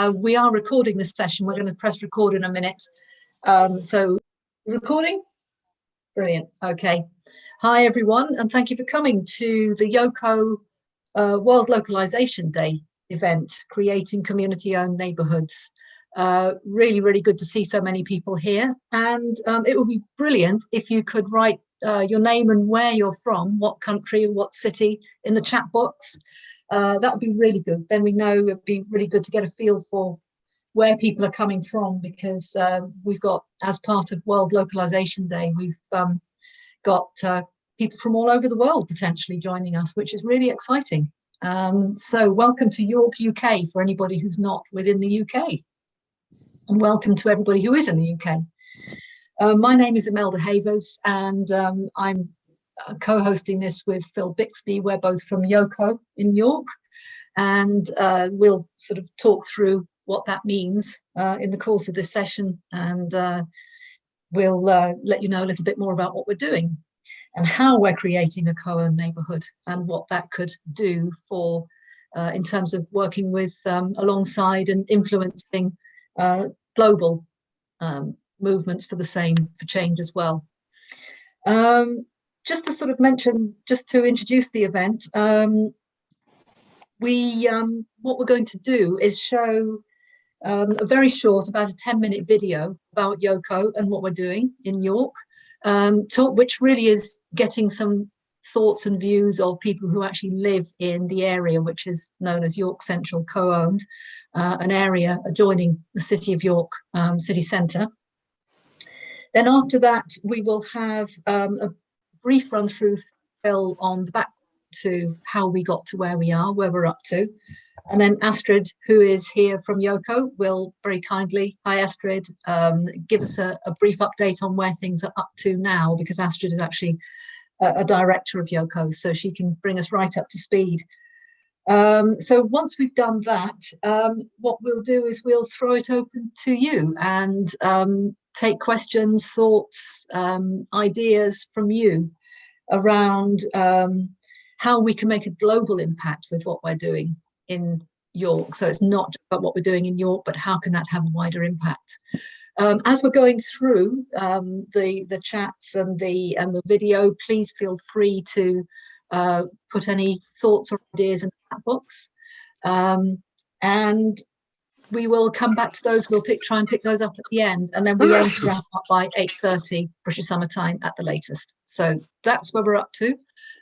We are recording this session. We're going to press record in a minute. So, recording? Brilliant. Okay. Hi, everyone, and thank you for coming to the YoCo World Localisation Day event, Creating Community-Owned Neighbourhoods. Really, really good to see so many people here. And it would be brilliant if you could write your name and where you're from, what country or what city, in the chat box. That would be really good. Then we know it'd be really good to get a feel for where people are coming from, because we've got, as part of World Localisation Day, we've got people from all over the world potentially joining us, which is really exciting. So welcome to York, UK, for anybody who's not within the UK. And welcome to everybody who is in the UK. My name is Imelda Havers, and I'm co-hosting this with Phil Bixby. We're both from YoCo in York, and we'll sort of talk through what that means in the course of this session, and we'll let you know a little bit more about what we're doing and how we're creating a co-owned neighbourhood and what that could do for in terms of working with alongside and influencing global movements for change as well. Just to sort of mention, just to introduce the event, what we're going to do is show a very short, about a 10-minute video about YoCo and what we're doing in York, which really is getting some thoughts and views of people who actually live in the area, which is known as York Central Co-owned, an area adjoining the City of York city centre. Then after that, we will have a brief run through Phil on the back to how we got to where we are, where we're up to. And then Astrid, who is here from YoCo, will very kindly, hi Astrid, give us a brief update on where things are up to now, because Astrid is actually a director of YoCo, so she can bring us right up to speed. So once we've done that, what we'll do is we'll throw it open to you and take questions, thoughts, ideas from you around how we can make a global impact with what we're doing in York. So it's not just about what we're doing in York, but how can that have a wider impact? As we're going through the chats and the video, please feel free to put any thoughts or ideas in the chat box, and we will come back to those. We'll try and pick those up at the end, and then we aim to wrap up by 8:30 British Summer Time at the latest. So that's where we're up to.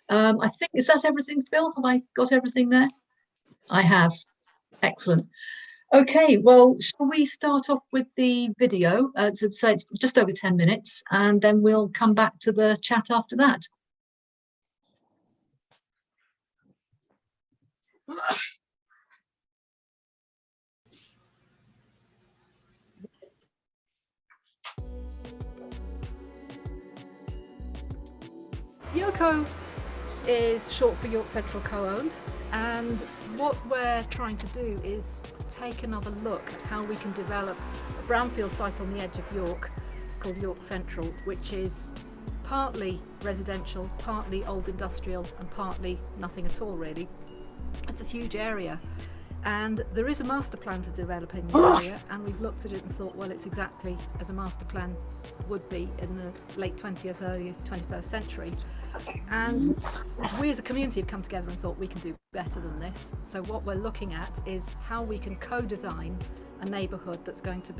I think, is that everything, Phil? Have I got everything there? I have. Excellent. Okay, well, shall we start off with the video? So it's just over 10 minutes, and then we'll come back to the chat after that. YoCo is short for York Central Co-owned, and what we're trying to do is take another look at how we can develop a brownfield site on the edge of York called York Central, which is partly residential, partly old industrial, and partly nothing at all really. It's a huge area, and there is a master plan for developing the area, and we've looked at it and thought, well, it's exactly as a master plan would be in the late 20th, early 21st century. And we as a community have come together and thought we can do better than this. So what we're looking at is how we can co-design a neighbourhood that's going to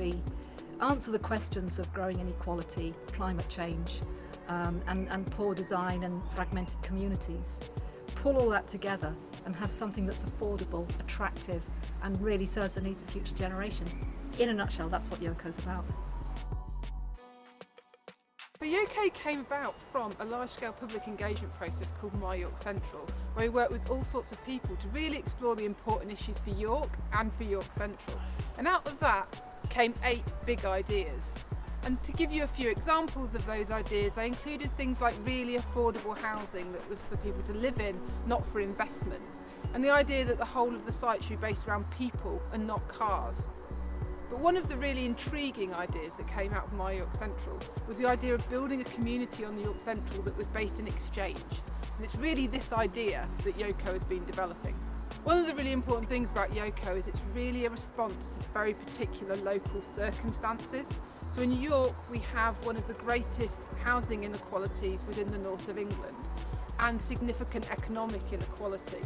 answer the questions of growing inequality, climate change, and poor design and fragmented communities. Pull all that together and have something that's affordable, attractive, and really serves the needs of future generations. In a nutshell, that's what YoCo's about. The YoCo came about from a large-scale public engagement process called York Central, where we work with all sorts of people to really explore the important issues for York and for York Central. And out of that came 8 big ideas. And to give you a few examples of those ideas, I included things like really affordable housing that was for people to live in, not for investment. And the idea that the whole of the site should be based around people and not cars. But one of the really intriguing ideas that came out of York Central was the idea of building a community on the York Central that was based in exchange. And it's really this idea that YoCo has been developing. One of the really important things about YoCo is it's really a response to very particular local circumstances. So in York we have one of the greatest housing inequalities within the north of England and significant economic inequality.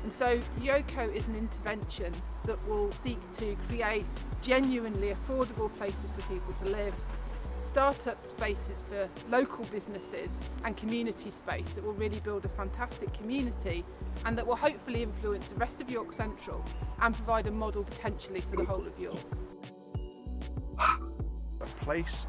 And so YoCo is an intervention that will seek to create genuinely affordable places for people to live, start-up spaces for local businesses and community space that will really build a fantastic community and that will hopefully influence the rest of York Central and provide a model potentially for the whole of York. A place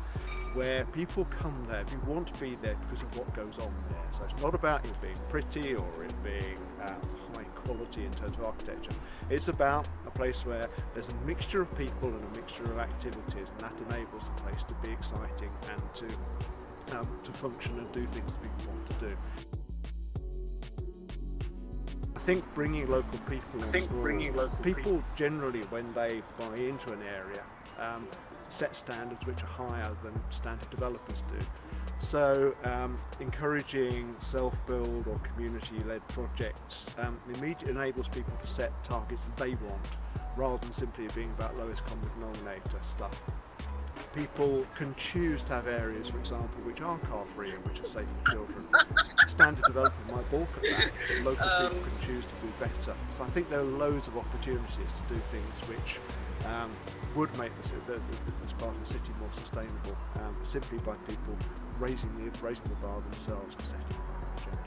where people come there who want to be there because of what goes on there. So it's not about it being pretty or it being high quality in terms of architecture. It's about a place where there's a mixture of people and a mixture of activities, and that enables the place to be exciting and to function and do things that people want to do. I think bringing local people on board, people generally, when they buy into an area, set standards which are higher than standard developers do. So encouraging self-build or community-led projects immediately enables people to set targets that they want, rather than simply being about lowest common denominator stuff. People can choose to have areas, for example, which are car-free and which are safe for children. Standard development might balk at that, but local people can choose to do better. So I think there are loads of opportunities to do things which would make this part of the city more sustainable, simply by people raising the bar themselves and setting the agenda.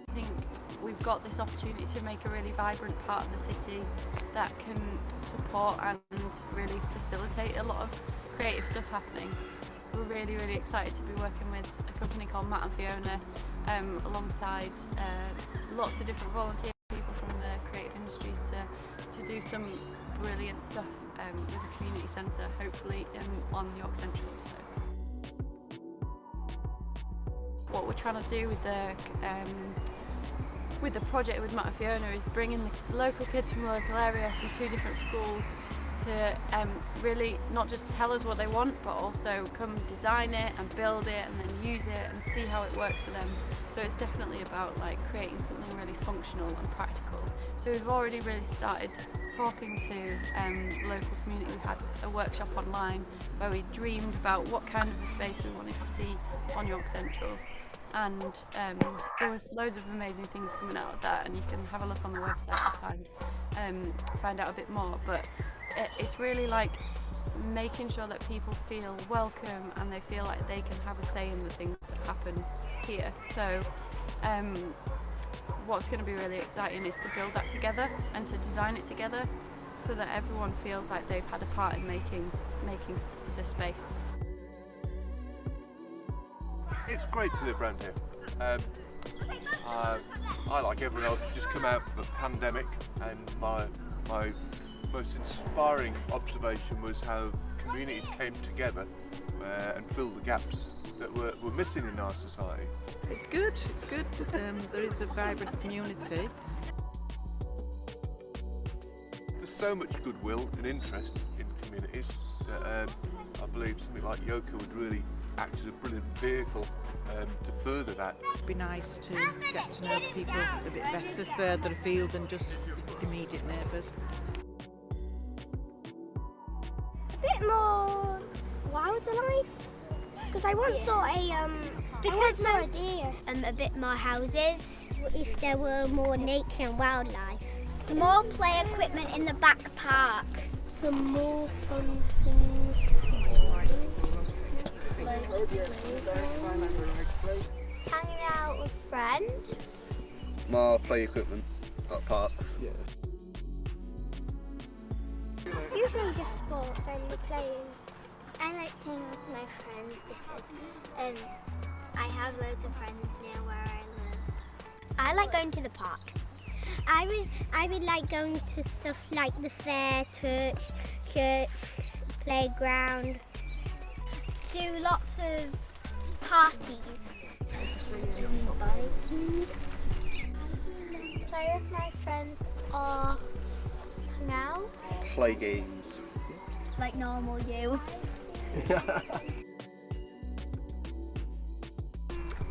I think we've got this opportunity to make a really vibrant part of the city that can support and really facilitate a lot of creative stuff happening. We're really, really excited to be working with a company called Matt and Fiona alongside lots of different volunteer people from the creative industries to do some brilliant stuff with the community centre, hopefully on York Central. So what we're trying to do with the project with Matt and Fiona is bringing the local kids from the local area from 2 different schools to really not just tell us what they want, but also come design it and build it and then use it and see how it works for them. So it's definitely about like creating something really functional and practical. So we've already really started talking to the local community. We had a workshop online where we dreamed about what kind of a space we wanted to see on York Central. And there was loads of amazing things coming out of that, and you can have a look on the website and find out a bit more. But it's really like making sure that people feel welcome and they feel like they can have a say in the things that happen here. So what's going to be really exciting is to build that together and to design it together so that everyone feels like they've had a part in making the space. It's great to live around here. I, like everyone else, just come out of a pandemic, and my most inspiring observation was how communities came together and filled the gaps that were missing in our society. It's good. There is a vibrant community. There's so much goodwill and interest in communities that I believe something like YoCo would really act as a brilliant vehicle to further that. It'd be nice to get to know people a bit better further afield than just immediate neighbours. A bit more wildlife, because I once saw a bit more houses. If there were more nature and wildlife, more play equipment in the back park, some more fun things to do. Hanging out with friends. More play equipment at parks. Yeah. Usually just sports and playing. I like playing with my friends because I have loads of friends near where I live. I like going to the park. I would like going to stuff like the fair, church, playground. Do lots of parties. Play with my friends or hang out. Play games. Like normal you.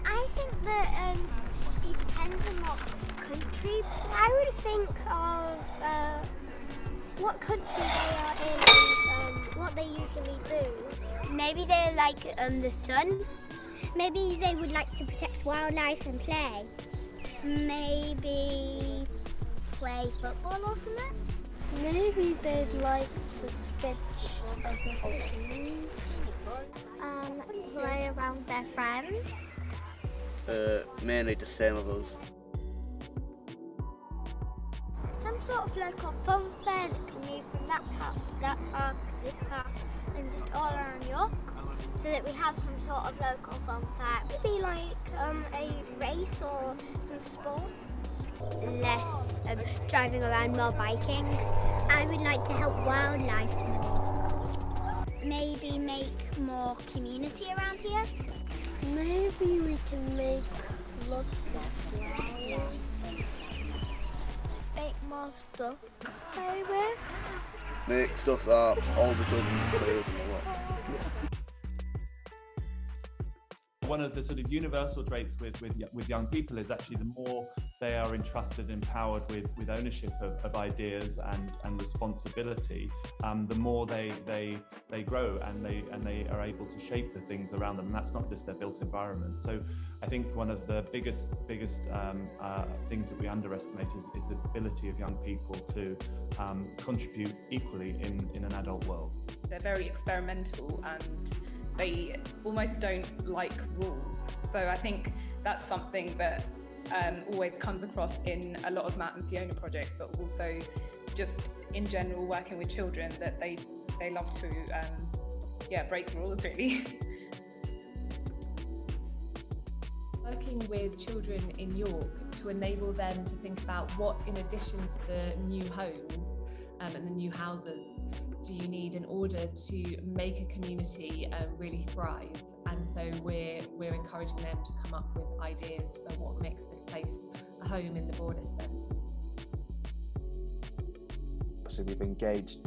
I think that it depends on what country. I would think of what country they are in and what they usually do. Maybe they like the sun. Maybe they would like to protect wildlife and play. Maybe play football or something. Maybe they'd like to sketch other things and play around their friends. Mainly the same of us. Some sort of local fun fair that can move from that park to this park and just all around York, so that we have some sort of local fun fair. It would be like a race or some sports. Less driving around, more biking. I would like to help wildlife more. Maybe make more community around here. Maybe we can make lots of flowers. Make more stuff to play with. Make stuff that all the children can play with and all that. One of the sort of universal traits with young people is actually the more they are entrusted and empowered with ownership of ideas and responsibility, the more they grow and they are able to shape the things around them, and that's not just their built environment. So I think one of the biggest things that we underestimate is the ability of young people to contribute equally in an adult world. They're very experimental and they almost don't like rules. So I think that's something that always comes across in a lot of Matt and Fiona projects, but also just in general working with children, that they love to break rules really. Working with children in York to enable them to think about what, in addition to the new homes and the new houses, do you need in order to make a community really thrive. And so we're encouraging them to come up with ideas for what makes this place a home in the broadest sense. So we've engaged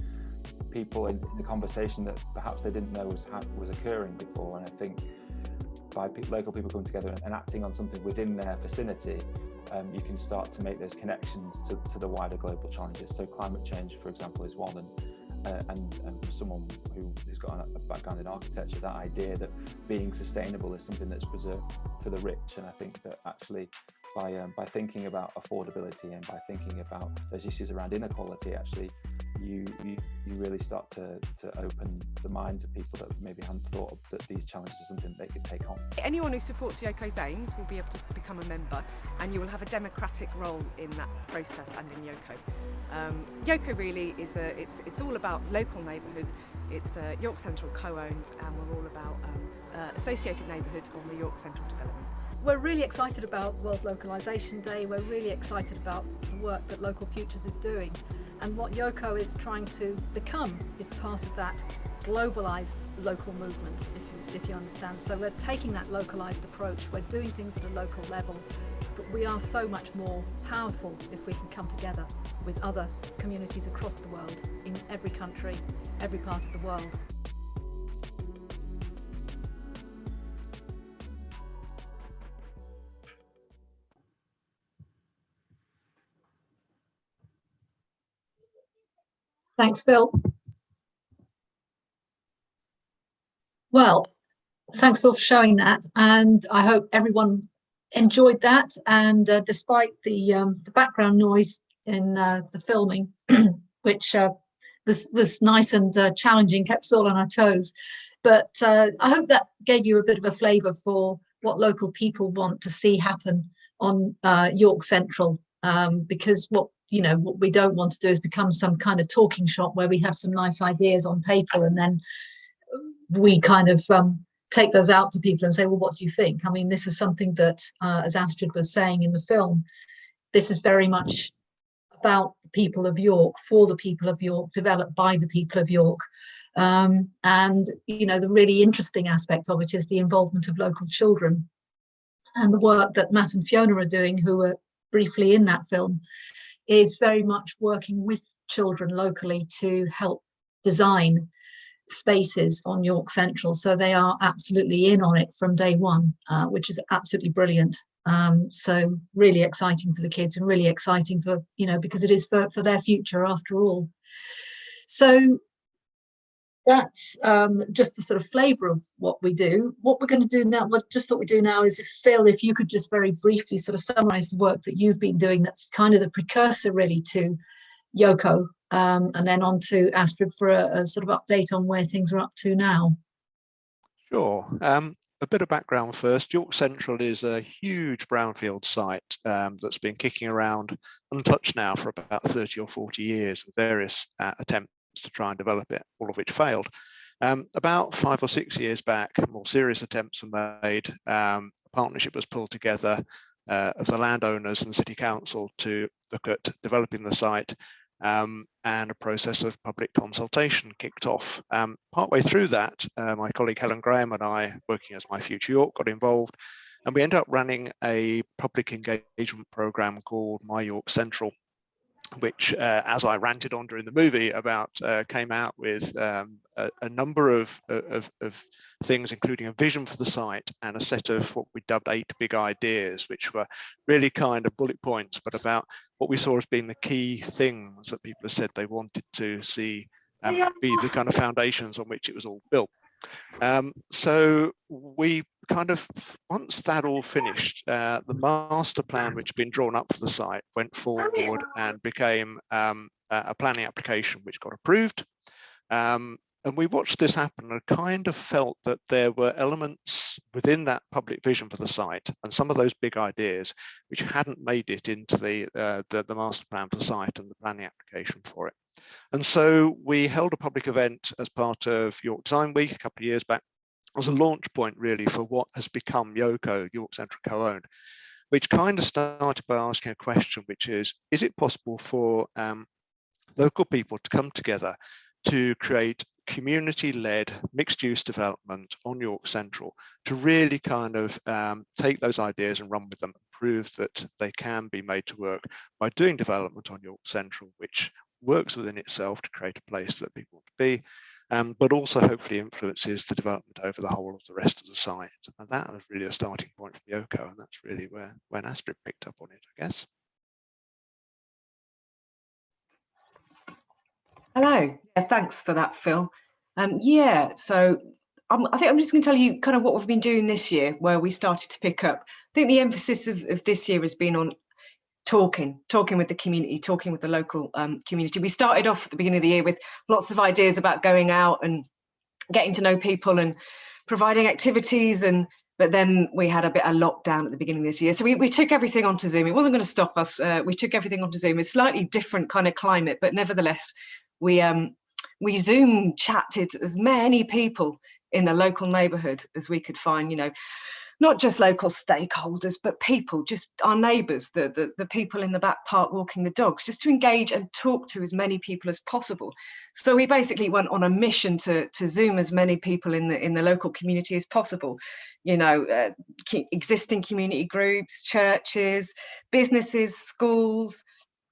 people in the conversation that perhaps they didn't know was occurring before, and I think by local people coming together and acting on something within their vicinity, you can start to make those connections to the wider global challenges. So climate change, for example, is one, and for someone who's got a background in architecture, that idea that being sustainable is something that's preserved for the rich. And I think that actually by thinking about affordability and by thinking about those issues around inequality, actually you really start to open the minds of people that maybe hadn't thought that these challenges are something they could take on. Anyone who supports YoCo's aims will be able to become a member, and you will have a democratic role in that process and in YoCo. YoCo really is it's all about local neighbourhoods. It's York Central co-owned, and we're all about associated neighbourhoods on the York Central development. We're really excited about World Localisation Day. We're really excited about the work that Local Futures is doing, and what YoCo is trying to become is part of that globalised local movement, if you understand. So we're taking that localised approach. We're doing things at a local level, but we are so much more powerful if we can come together with other communities across the world, in every country, every part of the world. Thanks, Phil. Well, thanks, Phil, for showing that, and I hope everyone enjoyed that. And despite the background noise in the filming, which was nice and challenging, kept us all on our toes, but I hope that gave you a bit of a flavour for what local people want to see happen on York Central, because what we don't want to do is become some kind of talking shop where we have some nice ideas on paper and then we kind of take those out to people and say, well, what do you think? I mean, this is something that, as Astrid was saying in the film, this is very much about the people of York, for the people of York, developed by the people of York. And, the really interesting aspect of it is the involvement of local children and the work that Matt and Fiona are doing, who are briefly in that film, is very much working with children locally to help design spaces on York Central. So they are absolutely in on it from day one, which is absolutely brilliant. So really exciting for the kids and really exciting for, you know, because it is for their future after all. So that's just the sort of flavour of what we do. What we're going to do now, what just thought we do now is, if Phil, if you could just very briefly sort of summarise the work that you've been doing, that's kind of the precursor really to YoCo, and then on to Astrid for a sort of update on where things are up to now. Sure. A bit of background first. York Central is a huge brownfield site that's been kicking around untouched now for about 30 or 40 years, with various attempts to try and develop it, all of which failed. About 5 or 6 years back, more serious attempts were made. A partnership was pulled together of the landowners and the city council to look at developing the site, and a process of public consultation kicked off. Partway through that, my colleague Helen Graham and I, working as My Future York, got involved, and we ended up running a public engagement program called My York Central, which, as I ranted on during the movie about, came out with a number of things, including a vision for the site and a set of what we dubbed 8 big ideas, which were really kind of bullet points, but about what we saw as being the key things that people have said they wanted to see be the kind of foundations on which it was all built. So we kind of, once that all finished, the master plan which had been drawn up for the site went forward and became a planning application which got approved. And we watched this happen and kind of felt that there were elements within that public vision for the site and some of those big ideas which hadn't made it into the master plan for the site and the planning application for it. And so we held a public event as part of York Design Week a couple of years back. It was a launch point really for what has become YoCo, York Central Co-owned, which kind of started by asking a question, which is it possible for local people to come together to create community-led mixed-use development on York Central, to really kind of take those ideas and run with them, prove that they can be made to work by doing development on York Central, which works within itself to create a place that people want to be, but also hopefully influences the development over the whole of the rest of the site. And that was really a starting point from YoCo, and that's really when Astrid picked up on it, I guess. Hello. Yeah, thanks for that, Phil. Yeah, so I think I'm just going to tell you kind of what we've been doing this year, where we started to pick up. I think the emphasis of this year has been on talking with the community, talking with the local community. We started off at the beginning of the year with lots of ideas about going out and getting to know people and providing activities, but then we had a bit of lockdown at the beginning of this year. So we took everything onto Zoom. It wasn't going to stop us. We took everything onto Zoom. It's slightly different kind of climate, but nevertheless, we Zoom chatted as many people in the local neighbourhood as we could find, you know, not just local stakeholders, but people, just our neighbours, the people in the back park walking the dogs, just to engage and talk to as many people as possible. So we basically went on a mission to Zoom as many people in the local community as possible. You know, existing community groups, churches, businesses, schools,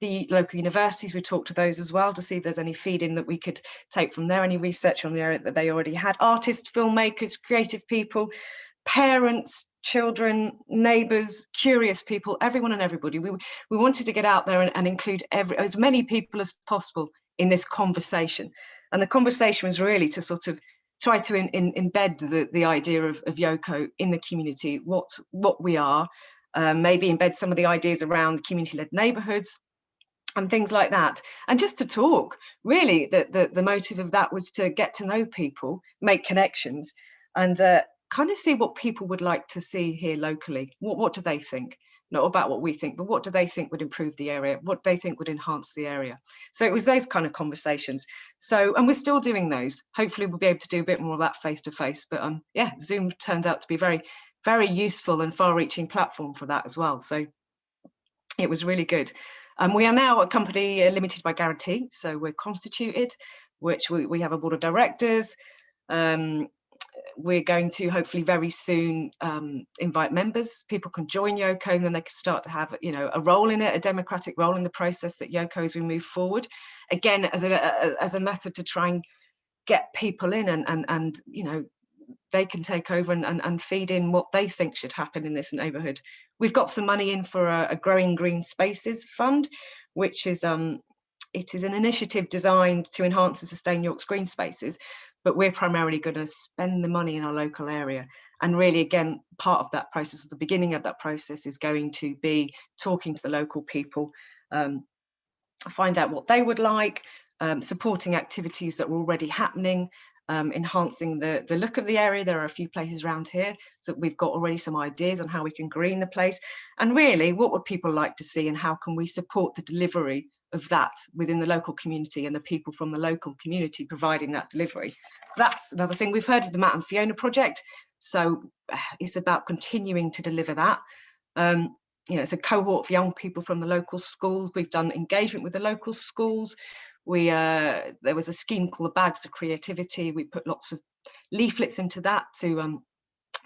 the local universities. We talked to those as well to see if there's any feed-in that we could take from there, any research on the area that they already had. Artists, filmmakers, creative people, parents, children, neighbours, curious people, everyone and everybody. We wanted to get out there and include as many people as possible in this conversation. And the conversation was really to sort of try to embed the idea of YoCo in the community, what we are, maybe embed some of the ideas around community-led neighbourhoods and things like that. And just to talk, really, the motive of that was to get to know people, make connections, and kind of see what people would like to see here locally. What do they think? Not about what we think, but what do they think would improve the area? What they think would enhance the area? So it was those kind of conversations. So, and we're still doing those. Hopefully we'll be able to do a bit more of that face to face. But yeah, Zoom turned out to be very, very useful and far-reaching platform for that as well. So it was really good. We are now a company limited by guarantee. So we're constituted, which we have a board of directors. We're going to hopefully very soon invite members. People can join YoCo, and then they can start to have, you know, a role in it, a democratic role in the process that YoCo as we move forward. Again, as a method to try and get people in and you know, they can take over and feed in what they think should happen in this neighbourhood. We've got some money in for a Growing Green Spaces fund, which is it is an initiative designed to enhance and sustain York's green spaces, but we're primarily going to spend the money in our local area. And really, again, part of that process, the beginning of that process, is going to be talking to the local people, find out what they would like, supporting activities that are already happening, enhancing the look of the area. There are a few places around here that we've got already some ideas on how we can green the place. And really, what would people like to see, and how can we support the delivery of that within the local community and the people from the local community providing that delivery. So that's another thing. We've heard of the Matt and Fiona project, so it's about continuing to deliver that. You know, it's a cohort of young people from the local schools. We've done engagement with the local schools. There was a scheme called the Bags of Creativity. We put lots of leaflets into that to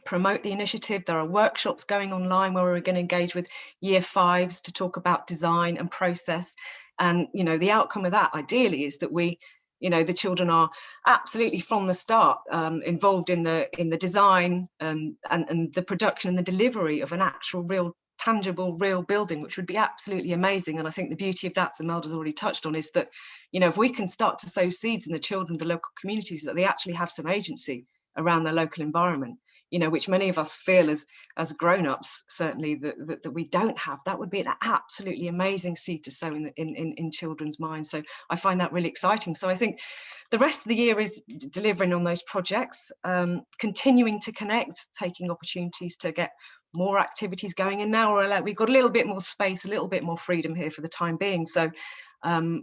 promote the initiative. There are workshops going online where we're going to engage with year fives to talk about design and process. And, you know, the outcome of that ideally is that we, you know, the children are absolutely from the start involved in the design and the production and the delivery of an actual real tangible real building, which would be absolutely amazing. And I think the beauty of that, Imelda's already touched on, is that, you know, if we can start to sow seeds in the children of the local communities, that they actually have some agency around their local environment, you know, which many of us feel as grown-ups certainly that we don't have. That would be an absolutely amazing seed to sow in children's minds. So I find that really exciting. So I think the rest of the year is delivering on those projects, continuing to connect, taking opportunities to get more activities going. And now we've got a little bit more space, a little bit more freedom here for the time being. So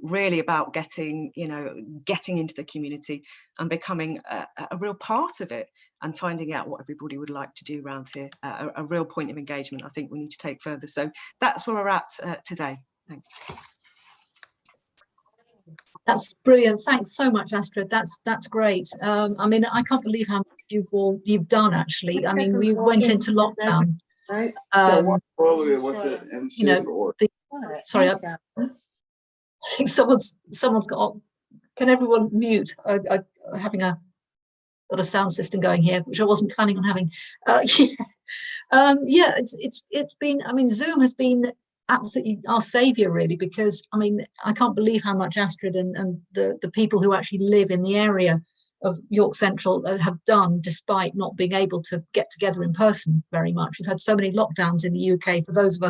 really about getting into the community and becoming a real part of it, and finding out what everybody would like to do around here, a real point of engagement I think we need to take further. So that's where we're at today. Thanks. That's brilliant. Thanks so much, Astrid. That's great. I mean, I can't believe how much you've done actually. I mean, we went into lockdown. You know, sorry, I think someone's got. Can everyone mute? I got a sound system going here, which I wasn't planning on having. Yeah, it's been. I mean, Zoom has been absolutely our savior, really, because I mean, I can't believe how much Astrid and the people who actually live in the area of York Central have done, despite not being able to get together in person very much. We've had so many lockdowns in the UK. For those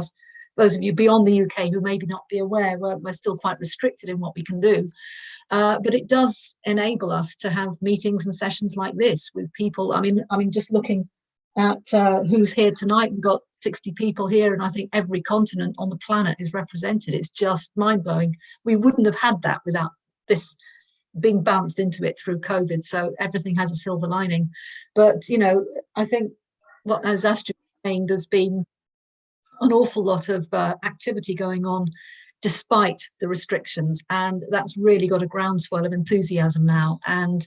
of you beyond the UK who maybe not be aware, we're still quite restricted in what we can do. But it does enable us to have meetings and sessions like this with people. I mean, just looking at who's here tonight, we've got 60 people here, and I think every continent on the planet is represented. It's just mind-blowing. We wouldn't have had that without this being bounced into it through COVID. So everything has a silver lining. But, you know, I think what, as Astrid was saying, there's been an awful lot of activity going on despite the restrictions, and that's really got a groundswell of enthusiasm now. And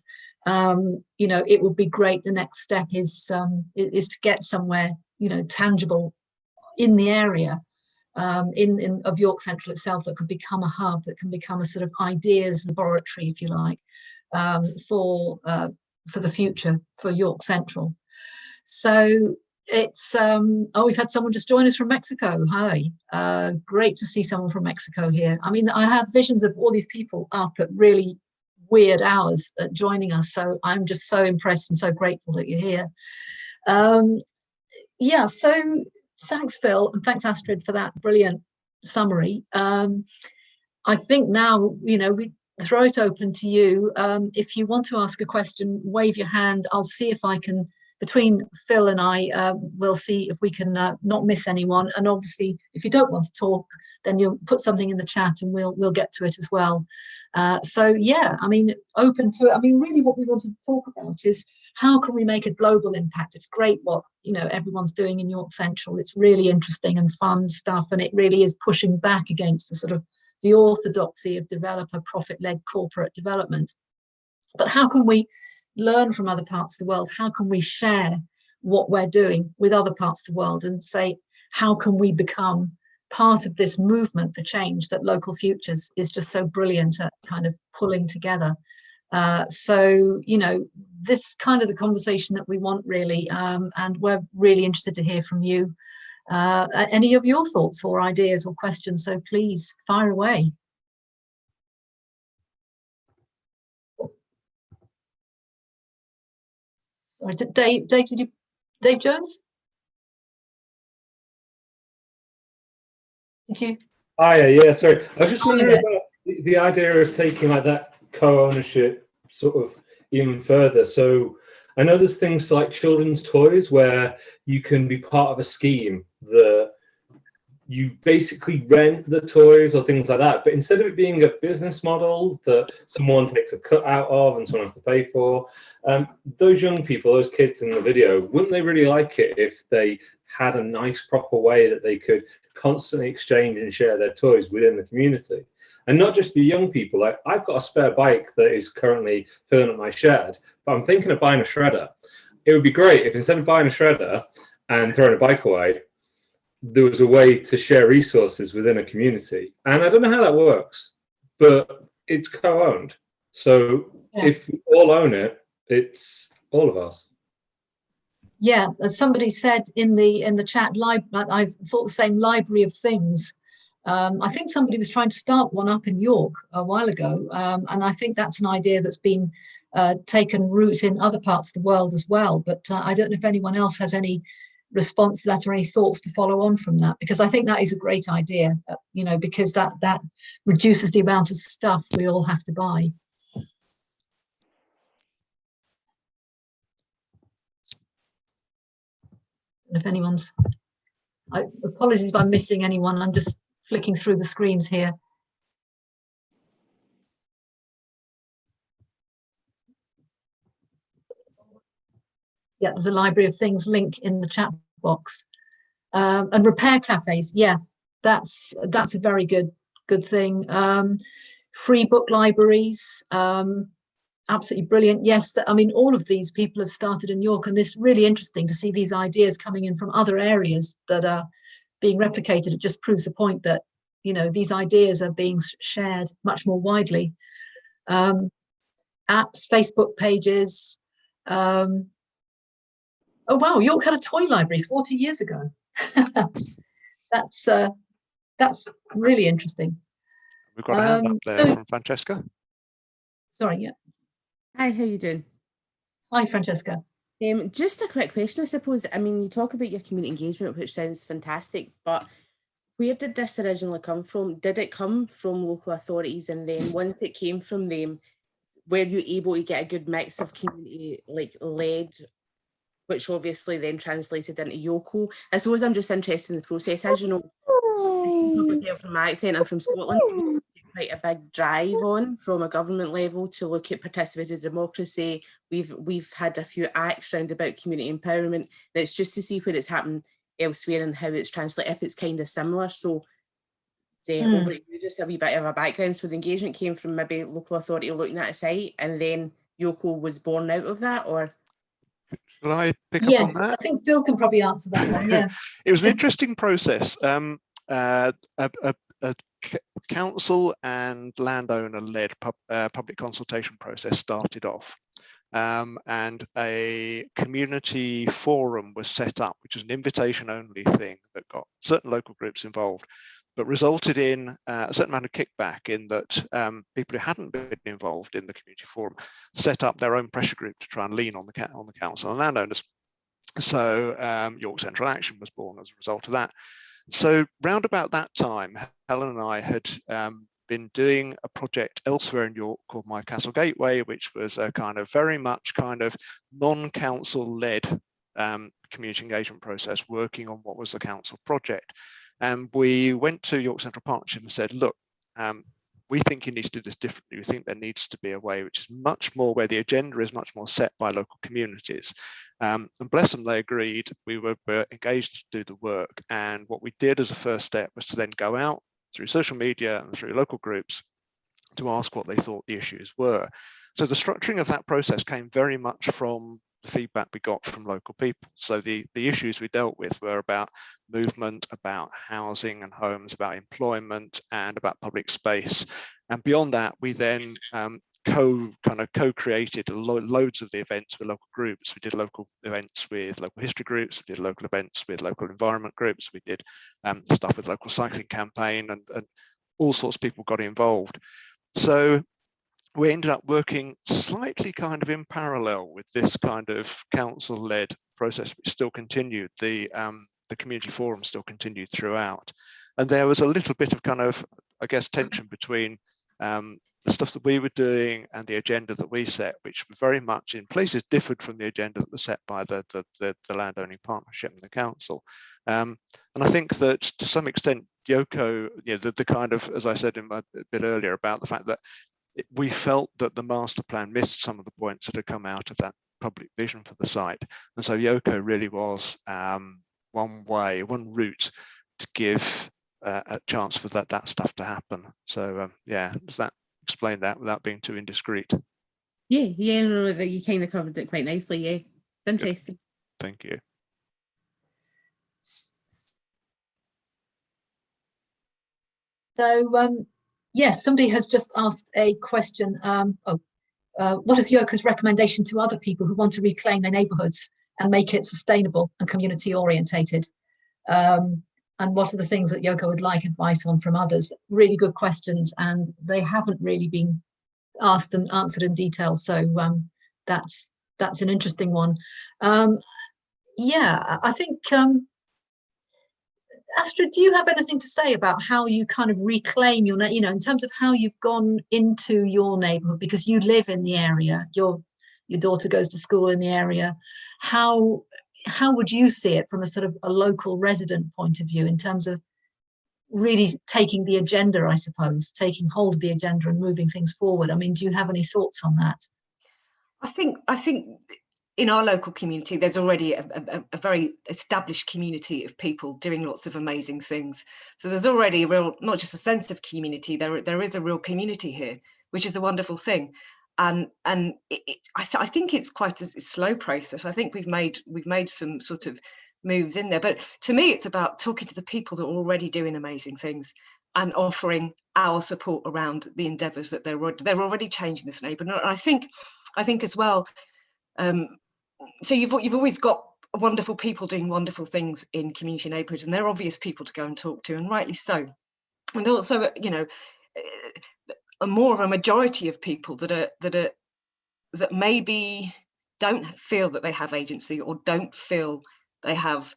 you know, it would be great. The next step is to get somewhere, you know, tangible in the area of York Central itself, that could become a hub, that can become a sort of ideas laboratory, if you like, for the future for York Central. So it's oh, we've had someone just join us from Mexico. Hi, great to see someone from Mexico here. I mean, I have visions of all these people up at really weird hours joining us, so I'm just so impressed and so grateful that you're here. Yeah, so thanks, Phil, and thanks, Astrid, for that brilliant summary. I think now, you know, we throw it open to you. If you want to ask a question, wave your hand. I'll see if I can, between Phil and I, we'll see if we can not miss anyone. And obviously, if you don't want to talk, then you'll put something in the chat and we'll get to it as well. So yeah, I mean, open to it. I mean, really what we want to talk about is how can we make a global impact? It's great what, you know, everyone's doing in York Central. It's really interesting and fun stuff, and it really is pushing back against the sort of the orthodoxy of developer profit-led corporate development. But how can we learn from other parts of the world? How can we share what we're doing with other parts of the world and say, how can we become part of this movement for change that Local Futures is just so brilliant at kind of pulling together? So, you know, this kind of the conversation that we want really, and we're really interested to hear from you. Any of your thoughts or ideas or questions, so please fire away. Sorry, Dave, Dave Jones? Did you? Hi, yeah, sorry. I was just wondering about the idea of taking like that co-ownership sort of even further. So I know there's things for like children's toys where you can be part of a scheme that you basically rent the toys or things like that. But instead of it being a business model that someone takes a cut out of and someone has to pay for, those young people, those kids in the video, wouldn't they really like it if they had a nice, proper way that they could constantly exchange and share their toys within the community? And not just the young people. Like, I've got a spare bike that is currently filling up my shed, but I'm thinking of buying a shredder. It would be great if instead of buying a shredder and throwing a bike away, there was a way to share resources within a community. And I don't know how that works, but it's co-owned. So if we all own it, it's all of us. Yeah, as somebody said in the chat, I thought the same, library of things. I think somebody was trying to start one up in York a while ago, and I think that's an idea that's been taken root in other parts of the world as well. But I don't know if anyone else has any response to that or any thoughts to follow on from that, because I think that is a great idea, you know, because that reduces the amount of stuff we all have to buy. And if anyone's, apologies if I'm missing anyone, I'm just flicking through the screens here. Yeah, there's a library of things link in the chat box. And repair cafes, yeah, that's a very good thing. Free book libraries, absolutely brilliant. Yes, I mean, all of these people have started in York, and this is really interesting to see these ideas coming in from other areas that are being replicated. It just proves the point that, you know, these ideas are being shared much more widely. Apps, Facebook pages. Oh wow, York had a toy library 40 years ago. That's really interesting. We've got a hand up there from Francesca. Sorry, yeah. Hi, how you doing? Hi, Francesca. Just a quick question, I suppose. I mean, you talk about your community engagement, which sounds fantastic, but where did this originally come from? Did it come from local authorities, and then once it came from them, were you able to get a good mix of community led, which obviously then translated into YoCo? I suppose I'm just interested in the process. As you know, from my accent, I'm from Scotland. Quite a big drive on from a government level to look at participative democracy. We've had a few acts round about community empowerment, and it's just to see where it's happened elsewhere and how it's translated, if it's kind of similar. So over to you, just a wee bit of a background. So the engagement came from maybe local authority looking at a site, and then YoCo was born out of that, or? Shall I pick up on Yes, that? I think Phil can probably answer that one, yeah. It was an interesting process. A council and landowner-led public consultation process started off, and a community forum was set up, which is an invitation-only thing that got certain local groups involved, but resulted in a certain amount of kickback in that people who hadn't been involved in the community forum set up their own pressure group to try and lean on the council and landowners. So York Central Action was born as a result of that. So round about that time, Helen and I had been doing a project elsewhere in York called My Castle Gateway, which was a kind of very much kind of non-council led community engagement process, working on what was the council project. And we went to York Central Partnership and said, look, we think you need to do this differently. We think there needs to be a way which is much more, where the agenda is much more set by local communities. And bless them, they agreed. We were engaged to do the work. And what we did as a first step was to then go out through social media and through local groups to ask what they thought the issues were. So the structuring of that process came very much from the feedback we got from local people. So the issues we dealt with were about movement, about housing and homes, about employment, and about public space. And beyond that, we then co-created loads of the events with local groups. We did local events with local history groups, we did local events with local environment groups, we did stuff with local cycling campaign, and all sorts of people got involved. So we ended up working slightly kind of in parallel with this kind of council-led process, which still continued. The community forum still continued throughout. And there was a little bit of kind of, I guess, tension between the stuff that we were doing and the agenda that we set, which very much in places differed from the agenda that was set by the landowning partnership and the council. And I think that to some extent, YoCo, the kind of, as I said a bit earlier, about the fact that we felt that the master plan missed some of the points that had come out of that public vision for the site. And so YoCo really was one route to give a chance for that stuff to happen. So yeah, does that explain that without being too indiscreet? Yeah, no, that you kind of covered it quite nicely. Yeah, interesting. Good. Thank you. So yes, somebody has just asked a question. What is YoCo's recommendation to other people who want to reclaim their neighbourhoods and make it sustainable and community orientated? And what are the things that YoCo would like advice on from others? Really good questions, and they haven't really been asked and answered in detail. So that's an interesting one. Yeah, I think, Astrid, do you have anything to say about how you kind of reclaim your, in terms of how you've gone into your neighbourhood, because you live in the area, your daughter goes to school in the area. How would you see it from a sort of a local resident point of view in terms of really taking the agenda, I suppose, taking hold of the agenda and moving things forward? I mean, do you have any thoughts on that? I think in our local community, there's already a very established community of people doing lots of amazing things. So there's already a real, not just a sense of community, there is a real community here, which is a wonderful thing. And I think it's quite a slow process. I think we've made some sort of moves in there. But to me, it's about talking to the people that are already doing amazing things and offering our support around the endeavours that they're already changing this neighbourhood. And I think as well, so you've always got wonderful people doing wonderful things in community neighbourhoods, and they're obvious people to go and talk to, and rightly so. And also, more of a majority of people that maybe don't feel that they have agency or don't feel they have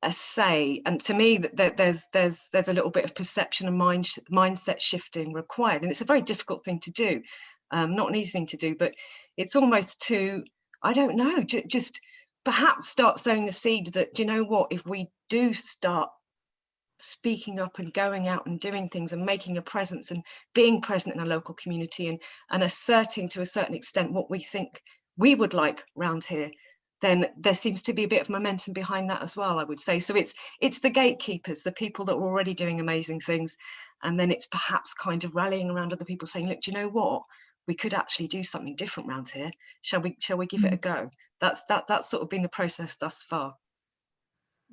a say. And to me, that there's a little bit of perception and mindset shifting required, and it's a very difficult thing to do, not an easy thing to do, but it's almost to, I don't know, just perhaps start sowing the seed that, do you know what, if we do start speaking up and going out and doing things and making a presence and being present in a local community and asserting to a certain extent what we think we would like around here, then there seems to be a bit of momentum behind that as well, I would say. So it's the gatekeepers, the people that are already doing amazing things, and then it's perhaps kind of rallying around other people saying, look, do you know what, we could actually do something different around here. Shall we give it a go? That's sort of been the process thus far.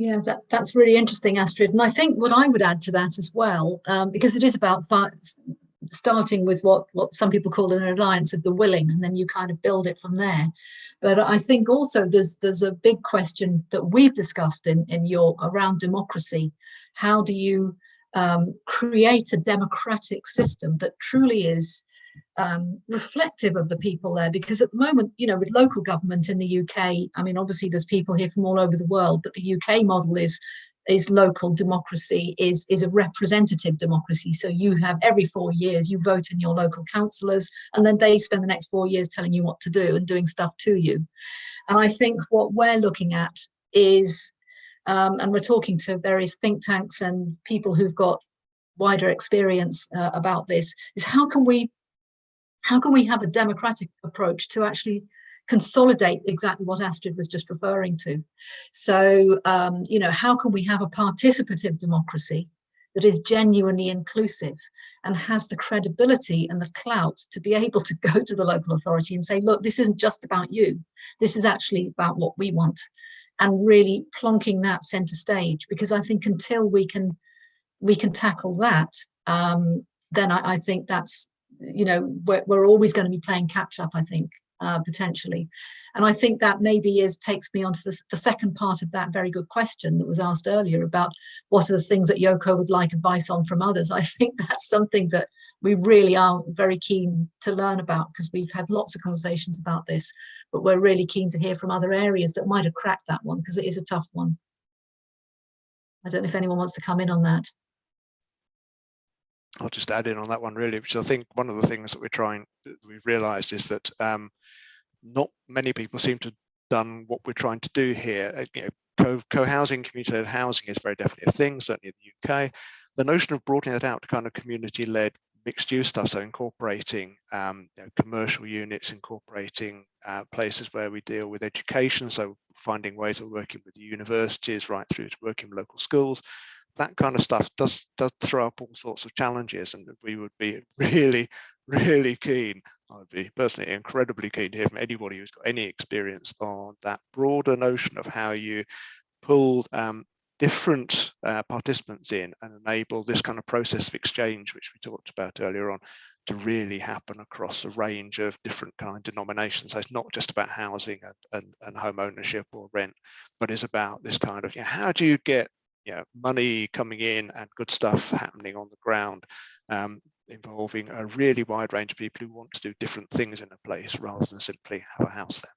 Yeah, that's really interesting, Astrid. And I think what I would add to that as well, because it is about starting with what some people call an alliance of the willing, and then you kind of build it from there. But I think also there's a big question that we've discussed in York around democracy. How do you create a democratic system that truly is reflective of the people there? Because at the moment, with local government in the UK, I mean, obviously there's people here from all over the world, but the UK model is local democracy, is a representative democracy. So you have every 4 years you vote in your local councillors, and then they spend the next 4 years telling you what to do and doing stuff to you. And I think what we're looking at is, and we're talking to various think tanks and people who've got wider experience about this, is how can we have a democratic approach to actually consolidate exactly what Astrid was just referring to? So, how can we have a participative democracy that is genuinely inclusive? and has the credibility and the clout to be able to go to the local authority and say, look, this isn't just about you. This is actually about what we want, and really plonking that center stage. Because I think until we can tackle that, then I think that's, you know, we're always going to be playing catch up, I think, potentially. And I think that maybe takes me on to the second part of that very good question that was asked earlier about what are the things that YoCo would like advice on from others. I think that's something that we really are very keen to learn about, because we've had lots of conversations about this, but we're really keen to hear from other areas that might have cracked that one, because it is a tough one. I don't know if anyone wants to come in on that. I'll just add in on that one really, which I think one of the things that we've realised is that not many people seem to have done what we're trying to do here. You know, co-housing, community-led housing is very definitely a thing, certainly in the UK. The notion of broadening that out to kind of community-led mixed-use stuff, so incorporating you know, commercial units, incorporating places where we deal with education, so finding ways of working with universities right through to working with local schools. That kind of stuff does throw up all sorts of challenges, and we would be really, really keen. I would be personally incredibly keen to hear from anybody who's got any experience on that broader notion of how you pull different participants in and enable this kind of process of exchange, which we talked about earlier on, to really happen across a range of different kind of denominations. So it's not just about housing and home ownership or rent, but it's about this kind of, you know, how do you get money coming in and good stuff happening on the ground, involving a really wide range of people who want to do different things in a place rather than simply have a house there.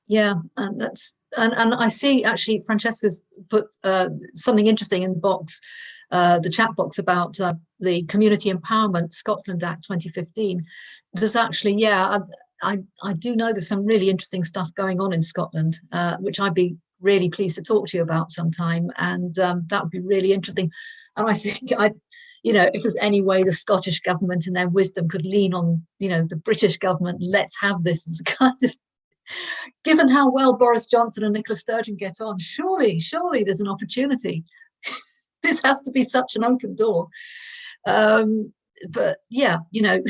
Yeah, and I see actually Francesca's put something interesting in the box, the chat box, about the Community Empowerment Scotland Act 2015. There's actually, yeah, I do know there's some really interesting stuff going on in Scotland, which I'd be really pleased to talk to you about sometime, and that would be really interesting. And I think you know, if there's any way the Scottish government in their wisdom could lean on, you know, the British government, let's have this as a kind of, given how well Boris Johnson and Nicola Sturgeon get on, surely there's an opportunity. This has to be such an open door. But yeah, you know,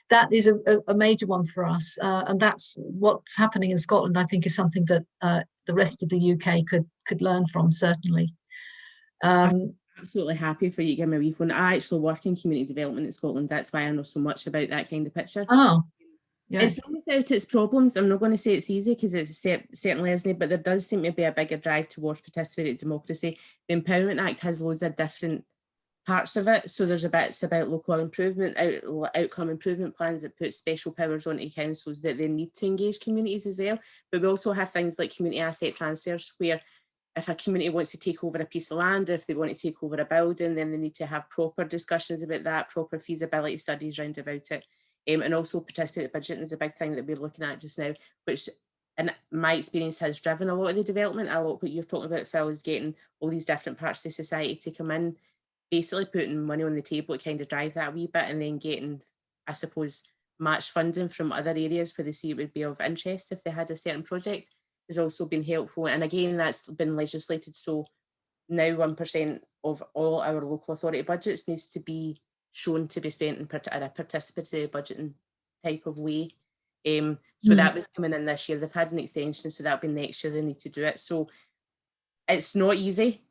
that is a major one for us, and that's what's happening in Scotland. I think is something that the rest of the UK could learn from, certainly. I'm absolutely happy for you to give me a wee phone. I actually work in community development in Scotland. That's why I know so much about that kind of picture. Oh, yeah. It's not without its problems. I'm not going to say it's easy, because it certainly isn't, but there does seem to be a bigger drive towards participatory democracy. The Empowerment Act has loads of different parts of it. So there's a bits about local improvement, outcome improvement plans that put special powers onto councils that they need to engage communities as well. But we also have things like community asset transfers, where if a community wants to take over a piece of land, or if they want to take over a building, then they need to have proper discussions about that, proper feasibility studies round about it. And also participatory budgeting is a big thing that we're looking at just now, which in my experience has driven a lot of the development. A lot of what you're talking about, Phil, is getting all these different parts of society to come in, basically putting money on the table to kind of drive that a wee bit, and then getting, I suppose, match funding from other areas where they see it would be of interest if they had a certain project, has also been helpful. And again, that's been legislated, so now 1% of all our local authority budgets needs to be shown to be spent in a participatory budgeting type of way. So that was coming in this year. They've had an extension, so that'll be next year they need to do it. So it's not easy.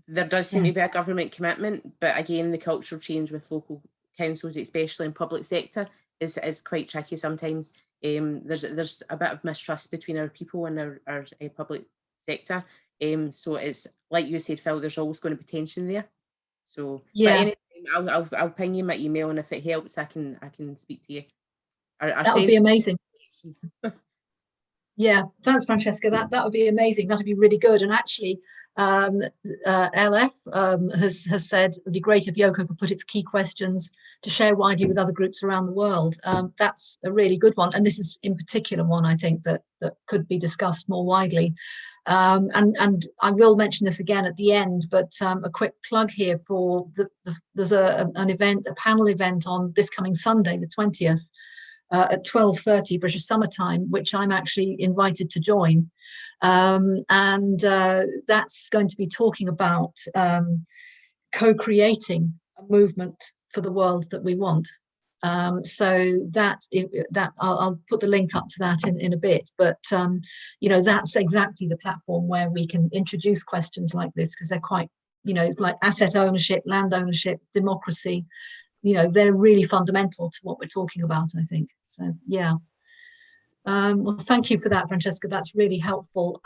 There does seem to be a government commitment, but again, the cultural change with local councils, especially in public sector, is quite tricky sometimes. There's a bit of mistrust between our people and our public sector. So it's like you said, Phil, there's always going to be tension there. So yeah, but anytime, I'll ping you my email, and if it helps, I can speak to you. That would be amazing. Yeah, thanks, Francesca. That would be amazing. That would be really good. And actually, LF has said it would be great if YoCo could put its key questions to share widely with other groups around the world. That's a really good one. And this is in particular one, I think, that could be discussed more widely. And I will mention this again at the end, but a quick plug here for there's an event, a panel event on this coming Sunday, the 20th, at 12:30 British summertime, which I'm actually invited to join. And that's going to be talking about co-creating a movement for the world that we want. So that I'll put the link up to that in a bit, but you know, that's exactly the platform where we can introduce questions like this, because they're quite, you know, it's like asset ownership, land ownership, democracy, you know, they're really fundamental to what we're talking about, I think. So yeah. Well, thank you for that, Francesca. That's really helpful.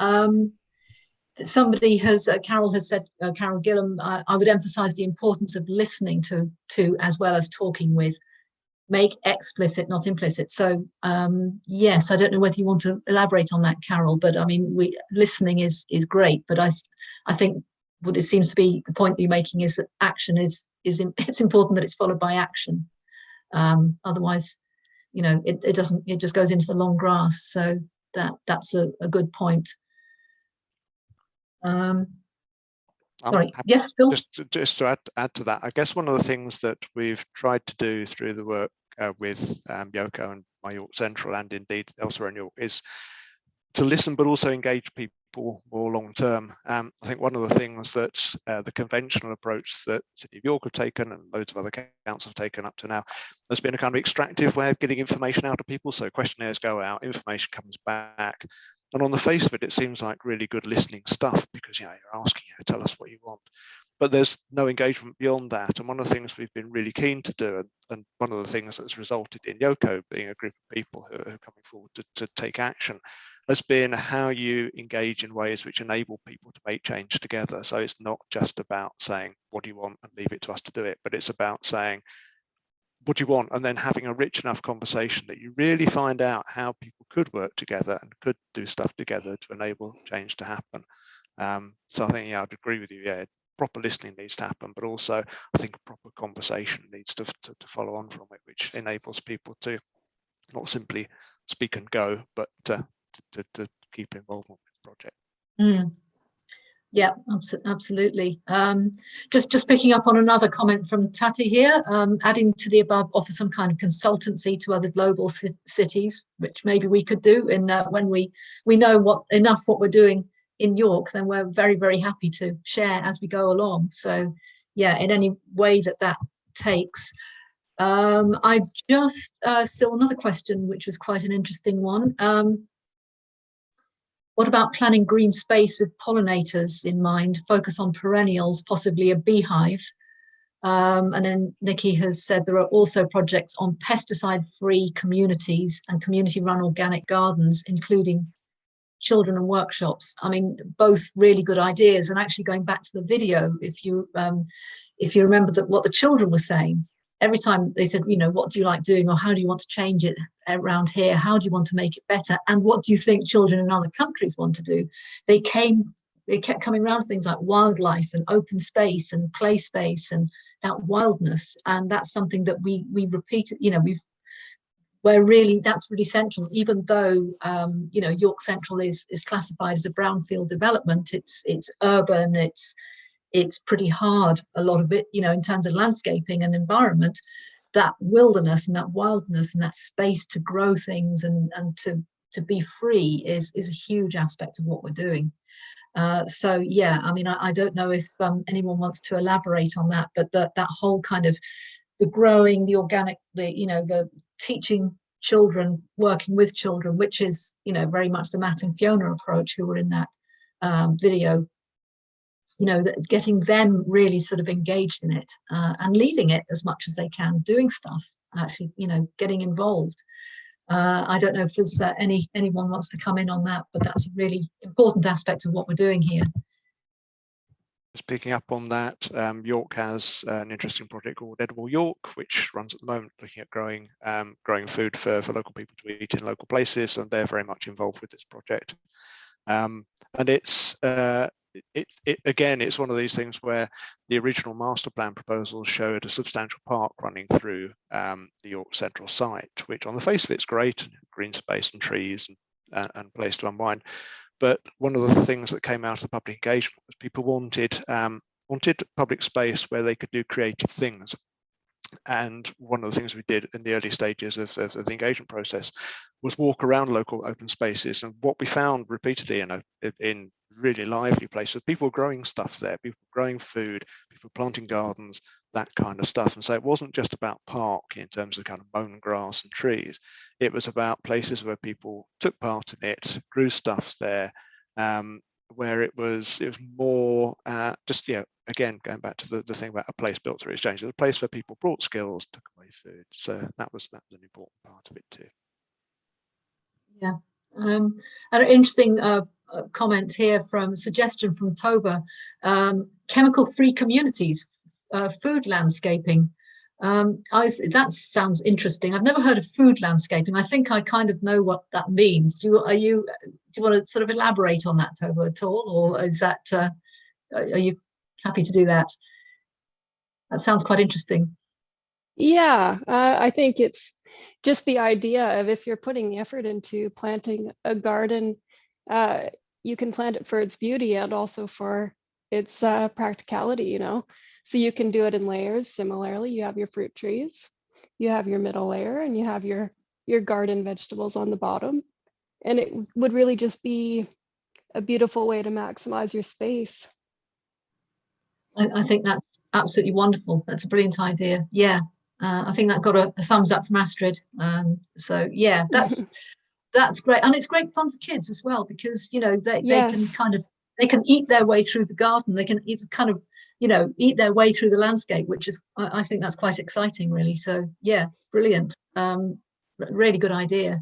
Somebody has, Carol has said, Carol Gillam, I would emphasize the importance of listening to as well as talking with. Make explicit, not implicit. So yes, I don't know whether you want to elaborate on that, Carol, but I mean, listening is great, but I think what it seems to be the point that you're making is that action it's important that it's followed by action. Otherwise, you know, it doesn't, it just goes into the long grass. So that's a good point. Sorry, yes, Phil? Just to add to that, I guess one of the things that we've tried to do through the work with YoCo and My York Central, and indeed elsewhere in York, is to listen but also engage people more long term. I think one of the things that the conventional approach that City of York have taken and loads of other councils have taken up to now has been a kind of extractive way of getting information out of people. So questionnaires go out, information comes back. And on the face of it, it seems like really good listening stuff because, you know, you're asking, you know, tell us what you want. But there's no engagement beyond that. And one of the things we've been really keen to do, and one of the things that's resulted in YoCo being a group of people who are coming forward to take action, has been how you engage in ways which enable people to make change together. So it's not just about saying, what do you want, and leave it to us to do it, but it's about saying, what do you want, and then having a rich enough conversation that you really find out how people could work together and could do stuff together to enable change to happen. So I think, yeah, I'd agree with you. Yeah, proper listening needs to happen, but also I think a proper conversation needs to follow on from it, which enables people to not simply speak and go, but to keep involvement with the project. Mm. Yeah, absolutely. Just picking up on another comment from Tati here, adding to the above, offer some kind of consultancy to other global cities, which maybe we could do. And when we know what we're doing in York, then we're very, very happy to share as we go along. So yeah, in any way that takes. I just saw another question, which was quite an interesting one. What about planning green space with pollinators in mind? Focus on perennials, possibly a beehive. And then Nikki has said there are also projects on pesticide-free communities and community-run organic gardens, including children and workshops. I mean, both really good ideas. And actually going back to the video, if you remember what the children were saying, every time they said, you know, what do you like doing, or how do you want to change it around here? How do you want to make it better? And what do you think children in other countries want to do? They kept coming around to things like wildlife and open space and play space and that wildness. And that's something that we repeated, you know, that's really central, even though you know, York Central is classified as a brownfield development. It's urban, it's pretty hard, a lot of it, you know, in terms of landscaping and environment. That wilderness and that wildness and that space to grow things and to be free is a huge aspect of what we're doing. So yeah, I mean, I don't know if anyone wants to elaborate on that, but that whole kind of the growing, the organic, the teaching children, working with children, which is, you know, very much the Matt and Fiona approach who were in that video, you know, that getting them really sort of engaged in it and leading it as much as they can, doing stuff, actually, you know, getting involved. I don't know if there's anyone wants to come in on that, but that's a really important aspect of what we're doing here. Just picking up on that, York has an interesting project called Edible York, which runs at the moment looking at growing food for local people to eat in local places, and they're very much involved with this project. And it's again, it's one of these things where the original master plan proposal showed a substantial park running through the York Central site, which on the face of it's great, green space and trees and place to unwind. But one of the things that came out of the public engagement was people wanted public space where they could do creative things. And one of the things we did in the early stages of the engagement process was walk around local open spaces. And what we found repeatedly in really lively places, people were growing stuff there, people growing food, people planting gardens, that kind of stuff. And so it wasn't just about park in terms of kind of mown grass and trees. It was about places where people took part in it, grew stuff there, where it was more just, again, going back to the thing about a place built through exchange, a place where people brought skills, took away food. So that was an important part of it too. Yeah. And an interesting comment here suggestion from Toba, chemical-free communities, food landscaping. That sounds interesting. I've never heard of food landscaping. I think I kind of know what that means. Do you want to sort of elaborate on that, Toba, at all, or is that are you happy to do that? That sounds quite interesting. Yeah, I think it's just the idea of, if you're putting the effort into planting a garden, you can plant it for its beauty and also for its practicality, So you can do it in layers. Similarly, you have your fruit trees, you have your middle layer, and you have your garden vegetables on the bottom. And it would really just be a beautiful way to maximize your space. I think that's absolutely wonderful. That's a brilliant idea. Yeah, I think that got a thumbs up from Astrid. So yeah, that's great, and it's great fun for kids as well, because they can eat their way through the garden. They can eat their way through the landscape, which is, I think that's quite exciting, really. So yeah, brilliant. Really good idea.